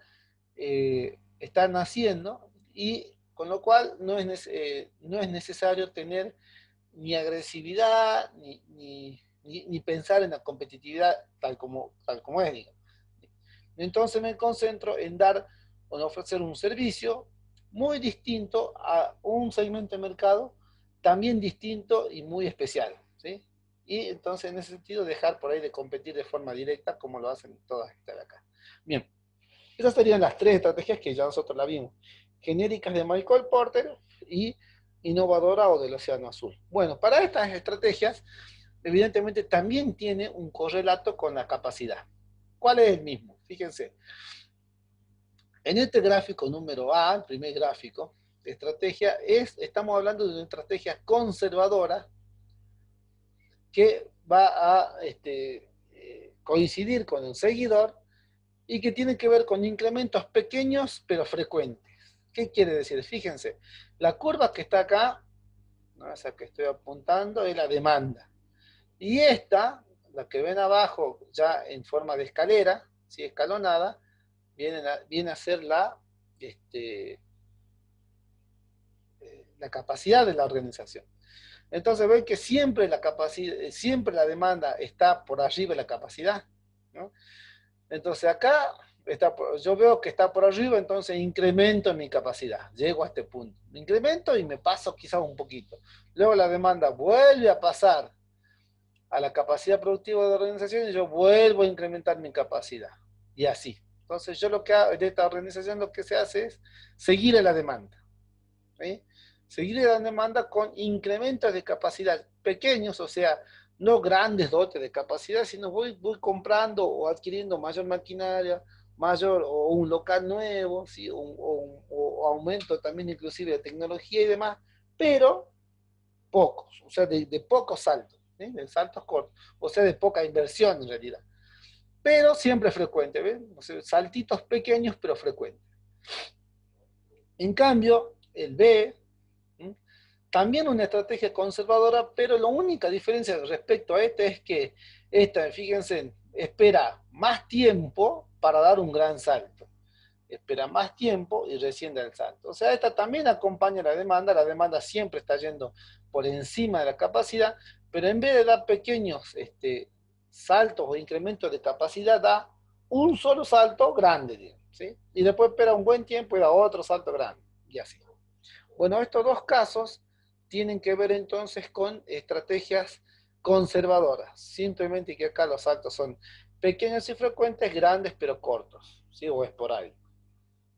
naciendo, y con lo cual no es necesario tener ni agresividad ni pensar en la competitividad tal como es, digamos. Entonces me concentro en ofrecer un servicio muy distinto a un segmento de mercado, también distinto y muy especial, ¿sí? Y entonces en ese sentido dejar por ahí de competir de forma directa como lo hacen todas estas de acá. Bien, esas serían las tres estrategias que ya nosotros la vimos. Genéricas de Michael Porter y innovadora o del Océano Azul. Bueno, para estas estrategias, evidentemente también tiene un correlato con la capacidad. ¿Cuál es el mismo? Fíjense, en este gráfico número A, el primer gráfico de estrategia, estamos hablando de una estrategia conservadora que va a coincidir con un seguidor y que tiene que ver con incrementos pequeños pero frecuentes. ¿Qué quiere decir? Fíjense, la curva que está acá, ¿no? Esa que estoy apuntando, es la demanda. Y esta, la que ven abajo ya en forma de escalera, ¿sí? Escalonada, viene a ser la capacidad de la organización. Entonces ven que siempre la demanda está por arriba de la capacidad, ¿no? Entonces acá yo veo que está por arriba, entonces incremento mi capacidad, llego a este punto, me incremento y me paso quizás un poquito. Luego la demanda vuelve a pasar a la capacidad productiva de la organización y yo vuelvo a incrementar mi capacidad. Y así. Entonces yo lo que hago de esta organización, lo que se hace es seguir a la demanda, ¿sí? Seguir la demanda con incrementos de capacidad pequeños, o sea, no grandes dotes de capacidad, sino voy comprando o adquiriendo mayor maquinaria, mayor o un local nuevo, ¿sí? O aumento también inclusive de tecnología y demás, pero pocos, o sea, de pocos saltos, ¿sí? De saltos cortos, o sea, de poca inversión en realidad, pero siempre frecuente, ¿ven? O sea, saltitos pequeños pero frecuentes. En cambio, el B, ¿sí? También una estrategia conservadora, pero la única diferencia respecto a esta es que esta, fíjense, espera más tiempo para dar un gran salto. Espera más tiempo y recién da el salto. O sea, esta también acompaña la demanda siempre está yendo por encima de la capacidad, pero en vez de dar pequeños saltos o incrementos de capacidad, da un solo salto grande, digamos, ¿sí? Y después espera un buen tiempo y da otro salto grande, y así. Bueno, estos dos casos tienen que ver entonces con estrategias conservadoras, simplemente que acá los saltos son pequeños y frecuentes, grandes pero cortos, ¿sí? O esporádicos.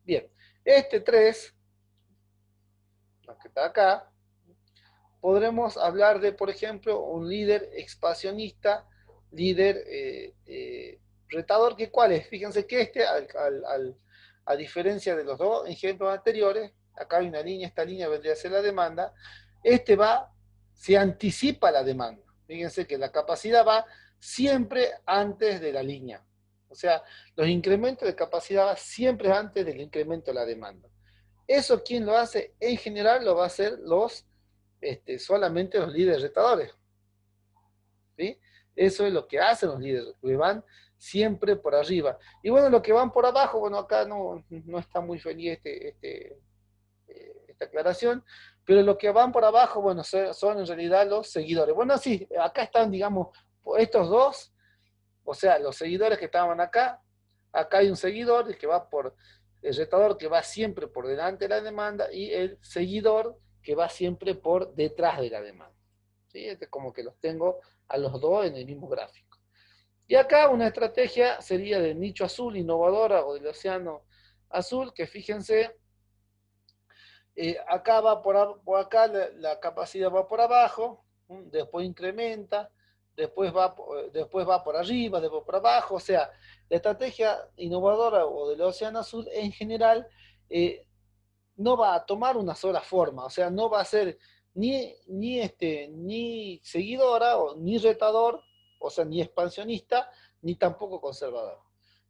Bien, este 3, lo que está acá, podremos hablar de, por ejemplo, un líder expansionista, líder retador, que ¿cuál es? Fíjense que a diferencia de los dos ejemplos anteriores, acá hay una línea, esta línea vendría a ser la demanda, se anticipa la demanda. Fíjense que la capacidad va siempre antes de la línea, O sea, los incrementos de capacidad siempre antes del incremento de la demanda. ¿Eso quién lo hace? En general lo va a hacer solamente los líderes retadores. ¿Sí? Eso es lo que hacen los líderes, que van siempre por arriba. Y bueno, los que van por abajo, bueno, acá no está muy feliz esta aclaración, pero los que van por abajo, bueno, son en realidad los seguidores. Bueno, sí, acá están, digamos, estos dos, o sea, los seguidores que estaban acá hay un seguidor, el retador que va siempre por delante de la demanda y el seguidor que va siempre por detrás de la demanda. ¿Sí? Como que los tengo a los dos en el mismo gráfico. Y acá una estrategia sería del nicho azul, innovadora, o del océano azul, que fíjense, acá va por acá, la capacidad va por abajo, después incrementa, después va por arriba, después por abajo, o sea, la estrategia innovadora o del océano azul en general no va a tomar una sola forma, o sea, no va a ser ni seguidora, ni retador, o sea, ni expansionista, ni tampoco conservador.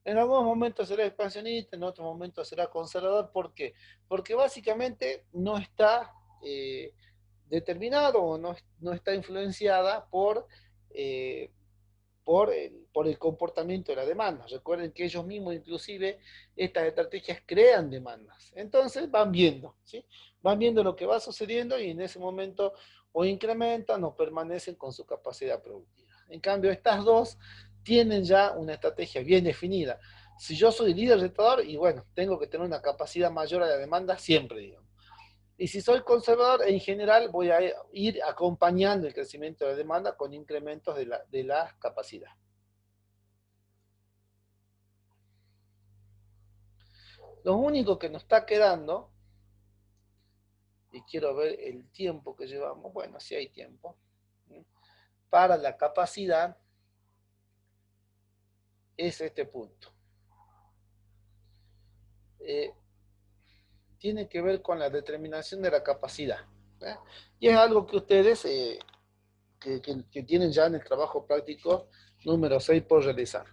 En algunos momentos será expansionista, en otros momentos será conservador. ¿Por qué? Porque básicamente no está determinado o no está influenciada eh, por el comportamiento de la demanda. Recuerden que ellos mismos, inclusive, estas estrategias crean demandas. Entonces van viendo, ¿sí? Van viendo lo que va sucediendo y en ese momento o incrementan o permanecen con su capacidad productiva. En cambio, estas dos tienen ya una estrategia bien definida. Si yo soy líder retador, y bueno, tengo que tener una capacidad mayor a la demanda siempre, digamos. Y si soy conservador, en general voy a ir acompañando el crecimiento de la demanda con incrementos de la capacidad. Lo único que nos está quedando, y quiero ver el tiempo que llevamos, bueno, si hay tiempo, para la capacidad, es este punto. Tiene que ver con la determinación de la capacidad. ¿Eh? Y es algo que ustedes que tienen ya en el trabajo práctico número 6 por realizar.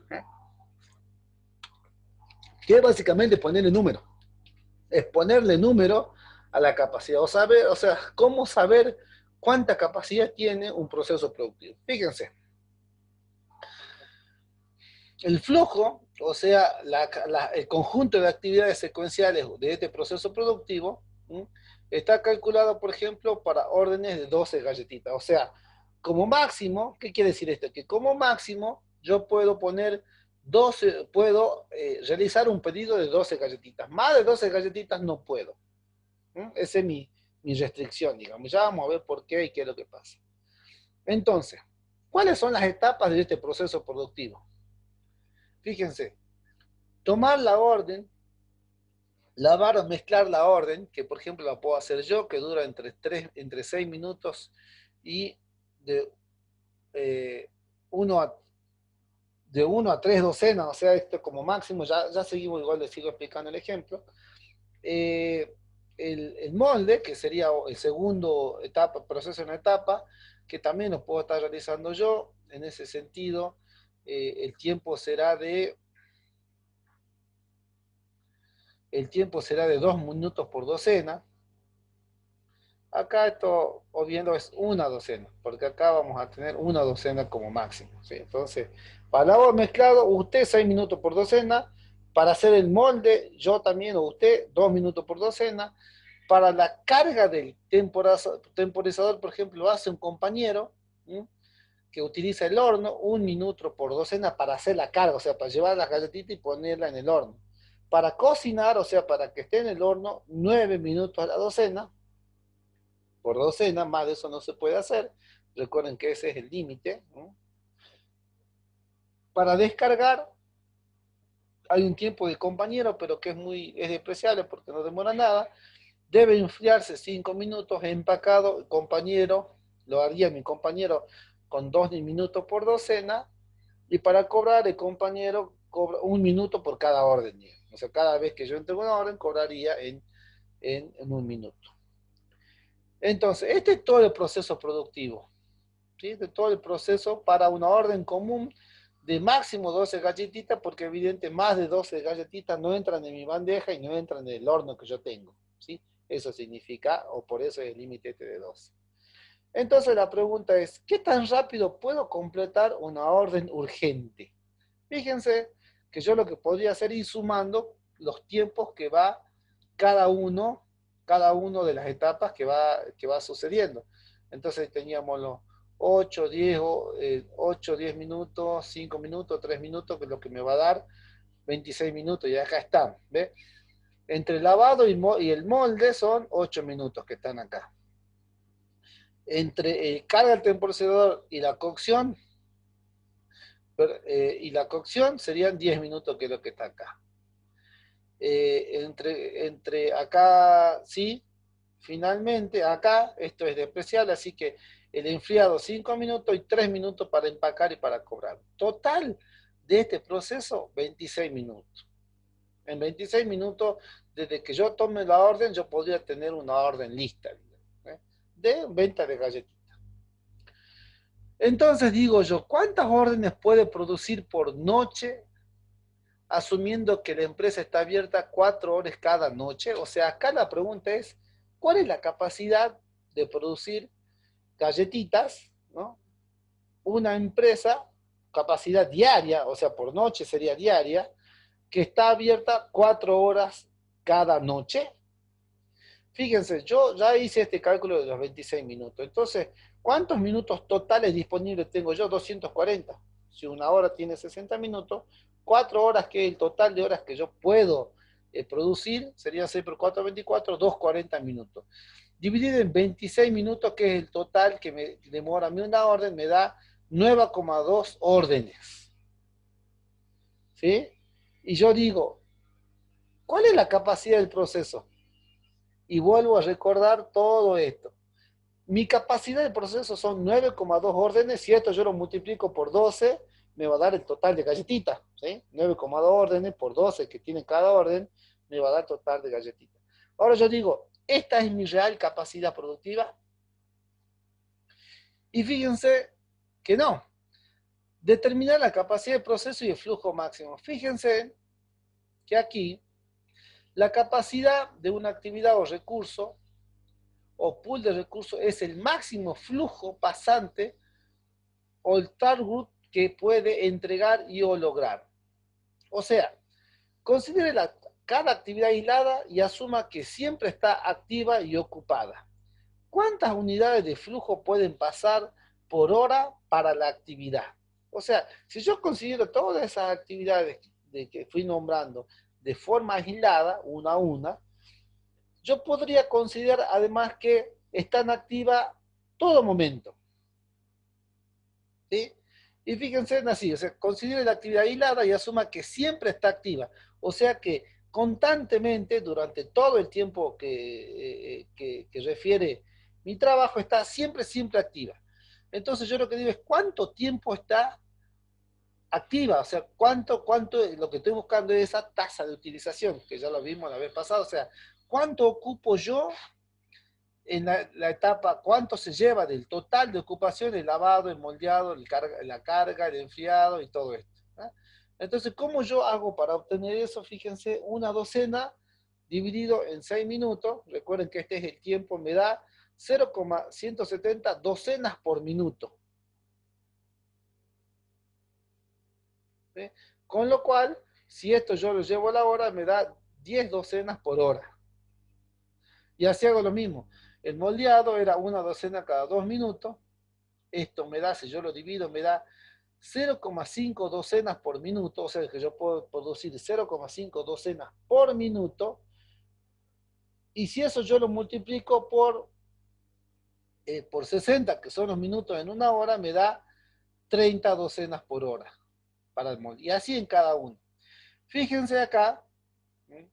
Que es básicamente ponerle número. Es ponerle número a la capacidad. O sea, cómo saber cuánta capacidad tiene un proceso productivo. Fíjense, el flujo, o sea, el conjunto de actividades secuenciales de este proceso productivo, ¿sí? Está calculado, por ejemplo, para órdenes de 12 galletitas. O sea, como máximo, ¿qué quiere decir esto? Que como máximo yo puedo poner 12, puedo realizar un pedido de 12 galletitas. Más de 12 galletitas no puedo. ¿Sí? Esa es mi restricción, digamos. Ya vamos a ver por qué y qué es lo que pasa. Entonces, ¿cuáles son las etapas de este proceso productivo? Fíjense, tomar la orden, lavar o mezclar la orden, que por ejemplo la puedo hacer yo, que dura entre 6 minutos y de, eh, 1 a, de 1 a 3 docenas, o sea, esto como máximo, ya seguimos, igual les sigo explicando el ejemplo. Eh, el molde, que sería el segundo etapa, proceso en etapa, que también lo puedo estar realizando yo, en ese sentido, el tiempo será de 2 minutos por docena. Acá esto, o viendo, es una docena, porque acá vamos a tener una docena como máximo, ¿sí? Entonces, para el labor mezclado, usted 6 minutos por docena, para hacer el molde, yo también, o usted, 2 minutos por docena, para la carga del temporizador, por ejemplo, lo hace un compañero, ¿sí? Que utiliza el horno, 1 minuto por docena para hacer la carga, o sea, para llevar las galletitas y ponerla en el horno. Para cocinar, o sea, para que esté en el horno, 9 minutos a la docena, por docena, más de eso no se puede hacer. Recuerden que ese es el límite, ¿no? Para descargar, hay un tiempo de compañero, pero que es despreciable porque no demora nada. Debe enfriarse 5 minutos, empacado, el compañero, lo haría mi compañero con 2 minutos por docena, y para cobrar, el compañero cobra 1 minuto por cada orden. O sea, cada vez que yo entrego una orden, cobraría en 1 minuto. Entonces, este es todo el proceso productivo. ¿Sí? De todo el proceso para una orden común de máximo 12 galletitas, porque evidente más de 12 galletitas no entran en mi bandeja y no entran en el horno que yo tengo, ¿sí? Eso significa, o por eso es el límite este de 12. Entonces la pregunta es, ¿qué tan rápido puedo completar una orden urgente? Fíjense que yo lo que podría hacer es ir sumando los tiempos que va cada uno, cada uno de las etapas que va sucediendo. Entonces teníamos los 8, 10, 8, 10 minutos, 5 minutos, 3 minutos, que es lo que me va a dar 26 minutos, y acá están, ¿ve? Entre el lavado y el molde son 8 minutos que están acá. Entre carga del temporizador y la cocción serían 10 minutos, que es lo que está acá. Entre acá, sí, finalmente acá, esto es despreciable, así que el enfriado 5 minutos y 3 minutos para empacar y para cobrar. Total de este proceso, 26 minutos. En 26 minutos, desde que yo tome la orden, yo podría tener una orden lista, ¿eh? De venta de galletitas. Entonces digo yo, ¿cuántas órdenes puede producir por noche, asumiendo que la empresa está abierta 4 horas cada noche? O sea, acá la pregunta es, ¿cuál es la capacidad de producir galletitas, ¿no? Una empresa, capacidad diaria, o sea, por noche sería diaria, que está abierta 4 horas cada noche. Fíjense, yo ya hice este cálculo de los 26 minutos. Entonces, ¿cuántos minutos totales disponibles tengo yo? 240. Si una hora tiene 60 minutos, 4 horas, que es el total de horas que yo puedo producir, serían 6 por 4, 24, 240 minutos. Dividido en 26 minutos, que es el total que me demora a mí una orden, me da 9,2 órdenes. ¿Sí? Y yo digo, ¿cuál es la capacidad del proceso? Y vuelvo a recordar todo esto. Mi capacidad de proceso son 9,2 órdenes. Si esto yo lo multiplico por 12, me va a dar el total de galletitas, ¿sí? 9,2 órdenes por 12 que tiene cada orden, me va a dar total de galletitas. Ahora yo digo, ¿esta es mi real capacidad productiva? Y fíjense que no. Determinar la capacidad de proceso y el flujo máximo. Fíjense que aquí la capacidad de una actividad o recurso o pool de recursos es el máximo flujo pasante o el target que puede entregar y o lograr. O sea, considere cada actividad aislada y asuma que siempre está activa y ocupada. ¿Cuántas unidades de flujo pueden pasar por hora para la actividad? O sea, si yo considero todas esas actividades que fui nombrando de forma aislada, una a una, yo podría considerar además que están activas todo momento. ¿Sí? Y fíjense así, o sea, considere la actividad aislada y asuma que siempre está activa. O sea que constantemente, durante todo el tiempo que refiere mi trabajo, está siempre, siempre activa. Entonces yo lo que digo es cuánto tiempo está activa, o sea, lo que estoy buscando es esa tasa de utilización, que ya lo vimos la vez pasada, o sea, cuánto ocupo yo en la etapa, cuánto se lleva del total de ocupación, el lavado, el moldeado, la carga, el enfriado y todo esto, ¿no? Entonces, ¿cómo yo hago para obtener eso? Fíjense, una docena dividido en 6 minutos, recuerden que este es el tiempo, me da 0,170 docenas por minuto. ¿Sí? Con lo cual, si esto yo lo llevo a la hora, me da 10 docenas por hora. Y así hago lo mismo. El moldeado era una docena cada 2 minutos. Esto me da, si yo lo divido, me da 0,5 docenas por minuto. O sea que yo puedo producir 0,5 docenas por minuto. Y si eso yo lo multiplico por 60, que son los minutos en una hora, me da 30 docenas por hora para el molde. Y así en cada uno. Fíjense acá, ¿eh?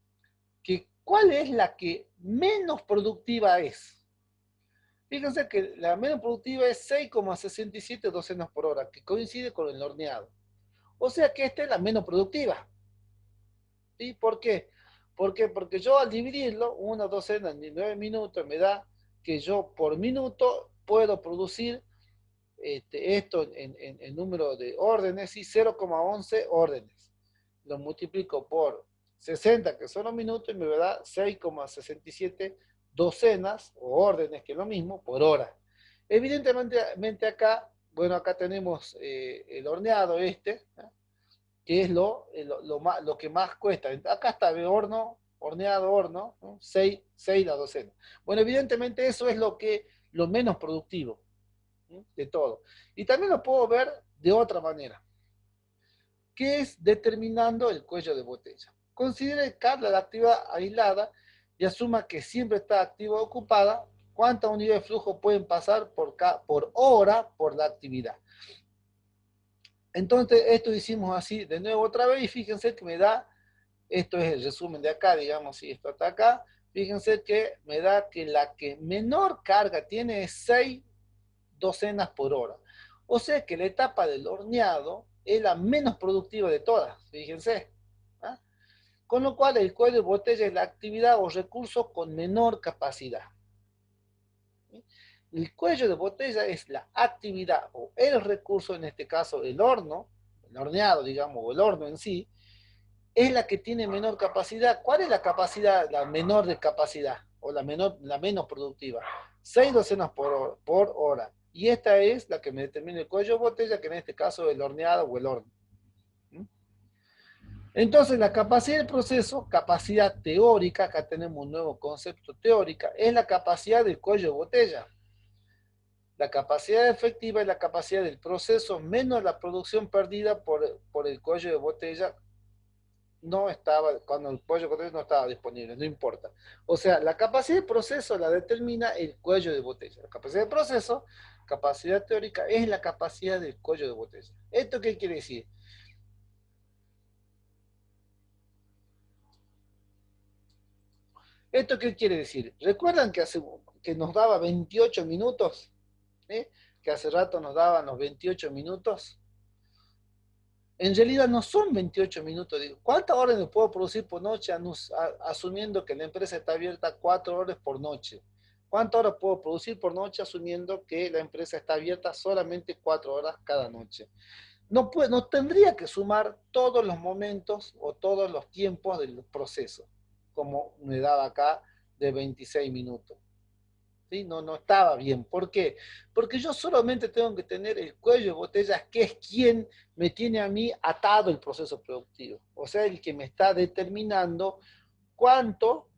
Que cuál es la que menos productiva es. Fíjense que la menos productiva es 6,67 docenas por hora, que coincide con el horneado. O sea que esta es la menos productiva. ¿Sí? ¿Por qué? Porque yo al dividirlo, una docena en 9 minutos, me da que yo por minuto puedo producir esto en número de órdenes, y 0,11 órdenes. Lo multiplico por 60, que son los minutos, y me da 6,67 docenas o órdenes, que es lo mismo, por hora. Evidentemente acá, bueno, acá tenemos el horneado ¿no? Que es lo que más cuesta. Acá está de horno, horneado, horno, ¿no? 6 la docena. Bueno, evidentemente eso es lo menos productivo, ¿no? De todo. Y también lo puedo ver de otra manera, que es determinando el cuello de botella. Considere cada actividad aislada y asuma que siempre está activa o ocupada, cuántas unidades de flujo pueden pasar por hora por la actividad. Entonces, esto hicimos así de nuevo otra vez, y fíjense que me da, esto es el resumen de acá, digamos, si esto está acá, fíjense que me da que la que menor carga tiene es 6 docenas por hora. O sea que la etapa del horneado es la menos productiva de todas, fíjense. ¿Ah? Con lo cual el cuello de botella es la actividad o recurso con menor capacidad. ¿Sí? El cuello de botella es la actividad o el recurso, en este caso el horno, el horneado, digamos, o el horno en sí, es la que tiene menor capacidad. ¿Cuál es la capacidad, la menor de capacidad? O la menos productiva. 6 docenas por hora. Y esta es la que me determina el cuello de botella, que en este caso es el horneado o el horno. Entonces, la capacidad del proceso, capacidad teórica, acá tenemos un nuevo concepto teórica, es la capacidad del cuello de botella. La capacidad efectiva es la capacidad del proceso menos la producción perdida por el cuello de botella. No estaba, cuando el cuello de botella no estaba disponible, no importa. O sea, la capacidad de proceso la determina el cuello de botella. La capacidad de proceso, capacidad teórica, es la capacidad del cuello de botella. ¿Esto qué quiere decir? ¿Esto qué quiere decir? ¿Recuerdan que nos daba 28 minutos? ¿Eh? Que hace rato nos daban los 28 minutos. En realidad no son 28 minutos. Digo, ¿cuántas horas me puedo producir por noche asumiendo que la empresa está abierta 4 horas por noche? ¿Cuántas horas puedo producir por noche asumiendo que la empresa está abierta solamente 4 horas cada noche? No tendría que sumar todos los momentos o todos los tiempos del proceso, como me daba acá de 26 minutos. ¿Sí? No estaba bien. ¿Por qué? Porque yo solamente tengo que tener el cuello de botella, que es quien me tiene a mí atado el proceso productivo. O sea, el que me está determinando cuánto,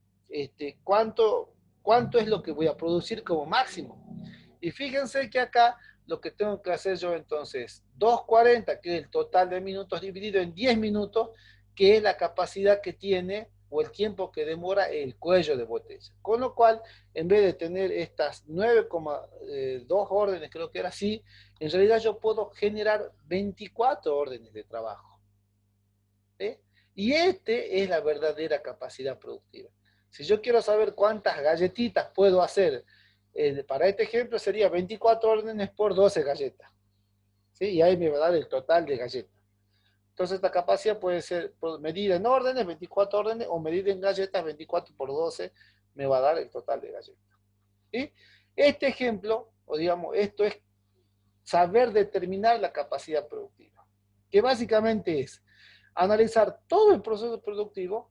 cuánto es lo que voy a producir como máximo. Y fíjense que acá lo que tengo que hacer yo entonces, 2,40, que es el total de minutos dividido en 10 minutos, que es la capacidad que tiene o el tiempo que demora el cuello de botella. Con lo cual, en vez de tener estas 9,2 órdenes, creo que era así, en realidad yo puedo generar 24 órdenes de trabajo. ¿Sí? Y este es la verdadera capacidad productiva. Si yo quiero saber cuántas galletitas puedo hacer, para este ejemplo sería 24 órdenes por 12 galletas. ¿Sí? Y ahí me va a dar el total de galletas. Entonces esta capacidad puede ser medida en órdenes, 24 órdenes, o medida en galletas, 24 por 12, me va a dar el total de galletas. ¿Sí? Este ejemplo, o digamos, esto es saber determinar la capacidad productiva, que básicamente es analizar todo el proceso productivo,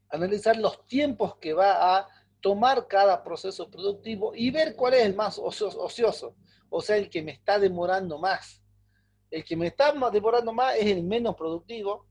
analizar los tiempos que va a tomar cada proceso productivo y ver cuál es el más ocioso, o sea, el que me está demorando más. El que me está demorando más es el menos productivo,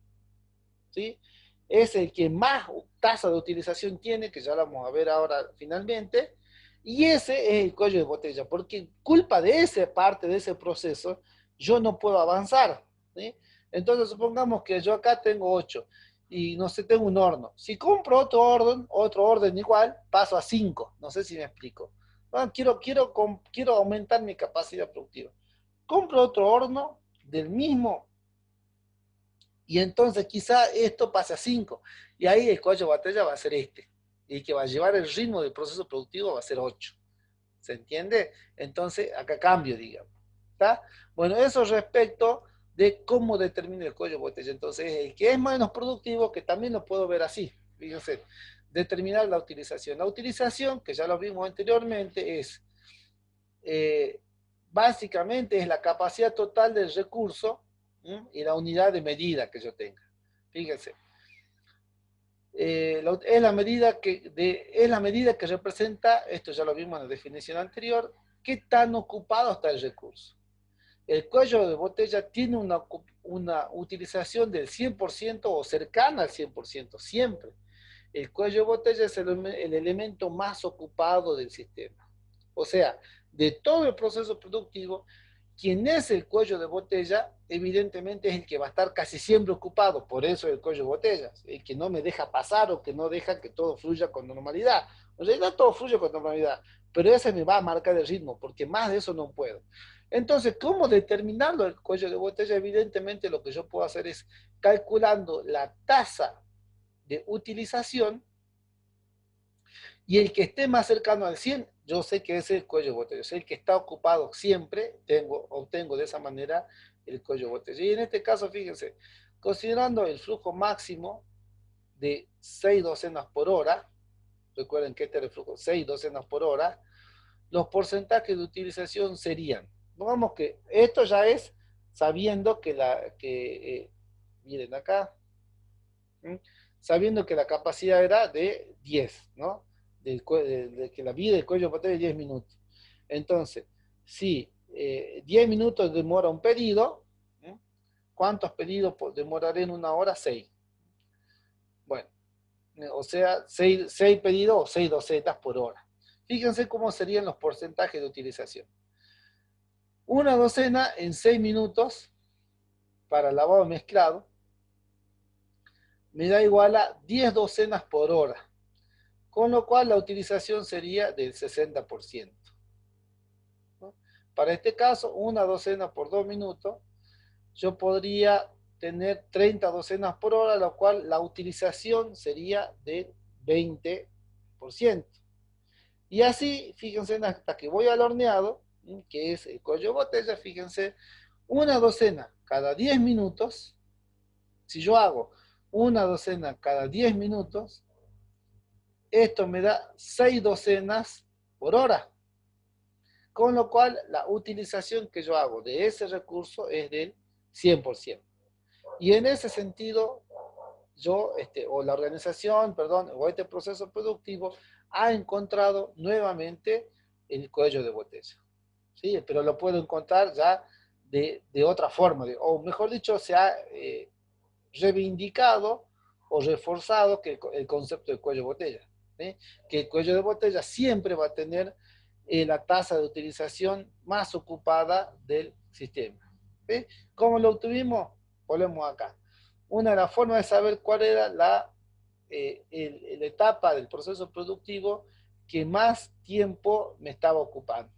¿sí? Es el que más tasa de utilización tiene, que ya lo vamos a ver ahora finalmente, y ese es el cuello de botella, porque culpa de esa parte, de ese proceso, yo no puedo avanzar, ¿sí? Entonces supongamos que yo acá tengo 8 y no sé, tengo un horno. Si compro otro orden igual, paso a 5. No sé si me explico. Bueno, quiero aumentar mi capacidad productiva. Compro otro horno del mismo, y entonces quizá esto pase a 5. Y ahí el cuello de batalla va a ser este. Y el que va a llevar el ritmo del proceso productivo va a ser 8. ¿Se entiende? Entonces, acá cambio, digamos. ¿Está? Bueno, eso respecto de cómo determina el cuello de botella. Entonces, el que es menos productivo, que también lo puedo ver así. Fíjense, determinar la utilización. La utilización, que ya lo vimos anteriormente, es básicamente es la capacidad total del recurso, ¿m? Y la unidad de medida que yo tenga. Fíjense, es la medida que representa, esto ya lo vimos en la definición anterior, qué tan ocupado está el recurso. El cuello de botella tiene una utilización del 100% o cercana al 100%, siempre. El cuello de botella es el elemento más ocupado del sistema. O sea, de todo el proceso productivo, quien es el cuello de botella, evidentemente es el que va a estar casi siempre ocupado, por eso el cuello de botella, el que no me deja pasar o que no deja que todo fluya con normalidad. En realidad todo fluye con normalidad, pero ese me va a marcar el ritmo, porque más de eso no puedo. Entonces, ¿cómo determinarlo el cuello de botella? Evidentemente lo que yo puedo hacer es calculando la tasa de utilización y el que esté más cercano al 100, yo sé que ese es el cuello de botella. Yo sé el que está ocupado siempre, obtengo de esa manera el cuello de botella. Y en este caso, fíjense, considerando el flujo máximo de 6 docenas por hora, recuerden que este es el flujo 6 docenas por hora, los porcentajes de utilización serían, digamos que esto ya es sabiendo miren acá, ¿m? Sabiendo que la capacidad era de 10, ¿no? De que la vida del cuello de botella es 10 minutos. Entonces, si 10 minutos demora un pedido, ¿eh? ¿Cuántos pedidos demoraré en una hora? 6. Bueno, o sea, 6 pedidos o 6 docetas por hora. Fíjense cómo serían los porcentajes de utilización. Una docena en 6 minutos para lavado mezclado me da igual a 10 docenas por hora, con lo cual la utilización sería del 60%. ¿No? Para este caso, una docena por 2 minutos, yo podría tener 30 docenas por hora, lo cual la utilización sería del 20%. Y así, fíjense, hasta que voy al horneado, que es el cuello de botella, fíjense, una docena cada 10 minutos, si yo hago una docena cada 10 minutos, esto me da 6 docenas por hora. Con lo cual, la utilización que yo hago de ese recurso es del 100%. Y en ese sentido, o la organización, perdón, o este proceso productivo ha encontrado nuevamente el cuello de botella. ¿Sí? Pero lo puedo encontrar ya de otra forma, o mejor dicho, se ha reivindicado o reforzado que el concepto de cuello de botella. ¿Sí? Que el cuello de botella siempre va a tener la tasa de utilización más ocupada del sistema. ¿Sí? ¿Cómo lo obtuvimos? Volvemos acá. Una de las formas de saber cuál era la etapa del proceso productivo que más tiempo me estaba ocupando.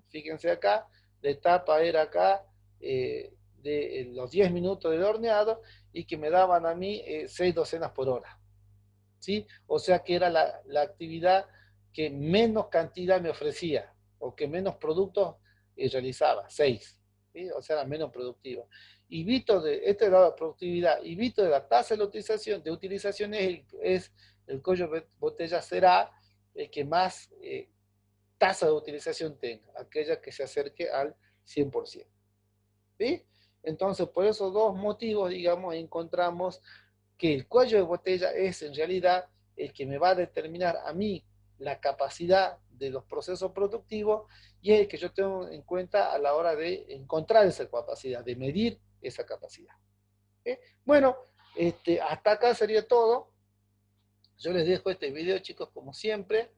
Fíjense acá, la etapa era acá de los 10 minutos del horneado y que me daban a mí 6 docenas por hora. ¿Sí? O sea que era la actividad que menos cantidad me ofrecía o que menos productos realizaba, 6. ¿Sí? O sea, era menos productiva. Y visto esta es la productividad, y visto de la tasa de utilización es el cuello de botella será el que más tasa de utilización tenga, aquella que se acerque al 100%. ¿Sí? Entonces, por esos dos motivos, digamos, encontramos que el cuello de botella es en realidad el que me va a determinar a mí la capacidad de los procesos productivos y es el que yo tengo en cuenta a la hora de encontrar esa capacidad, de medir esa capacidad. ¿Sí? Bueno, hasta acá sería todo. Yo les dejo este video, chicos, como siempre.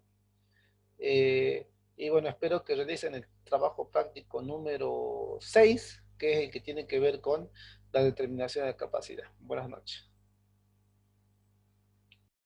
Y bueno, espero que realicen el trabajo práctico número 6, que es el que tiene que ver con la determinación de capacidad. Buenas noches.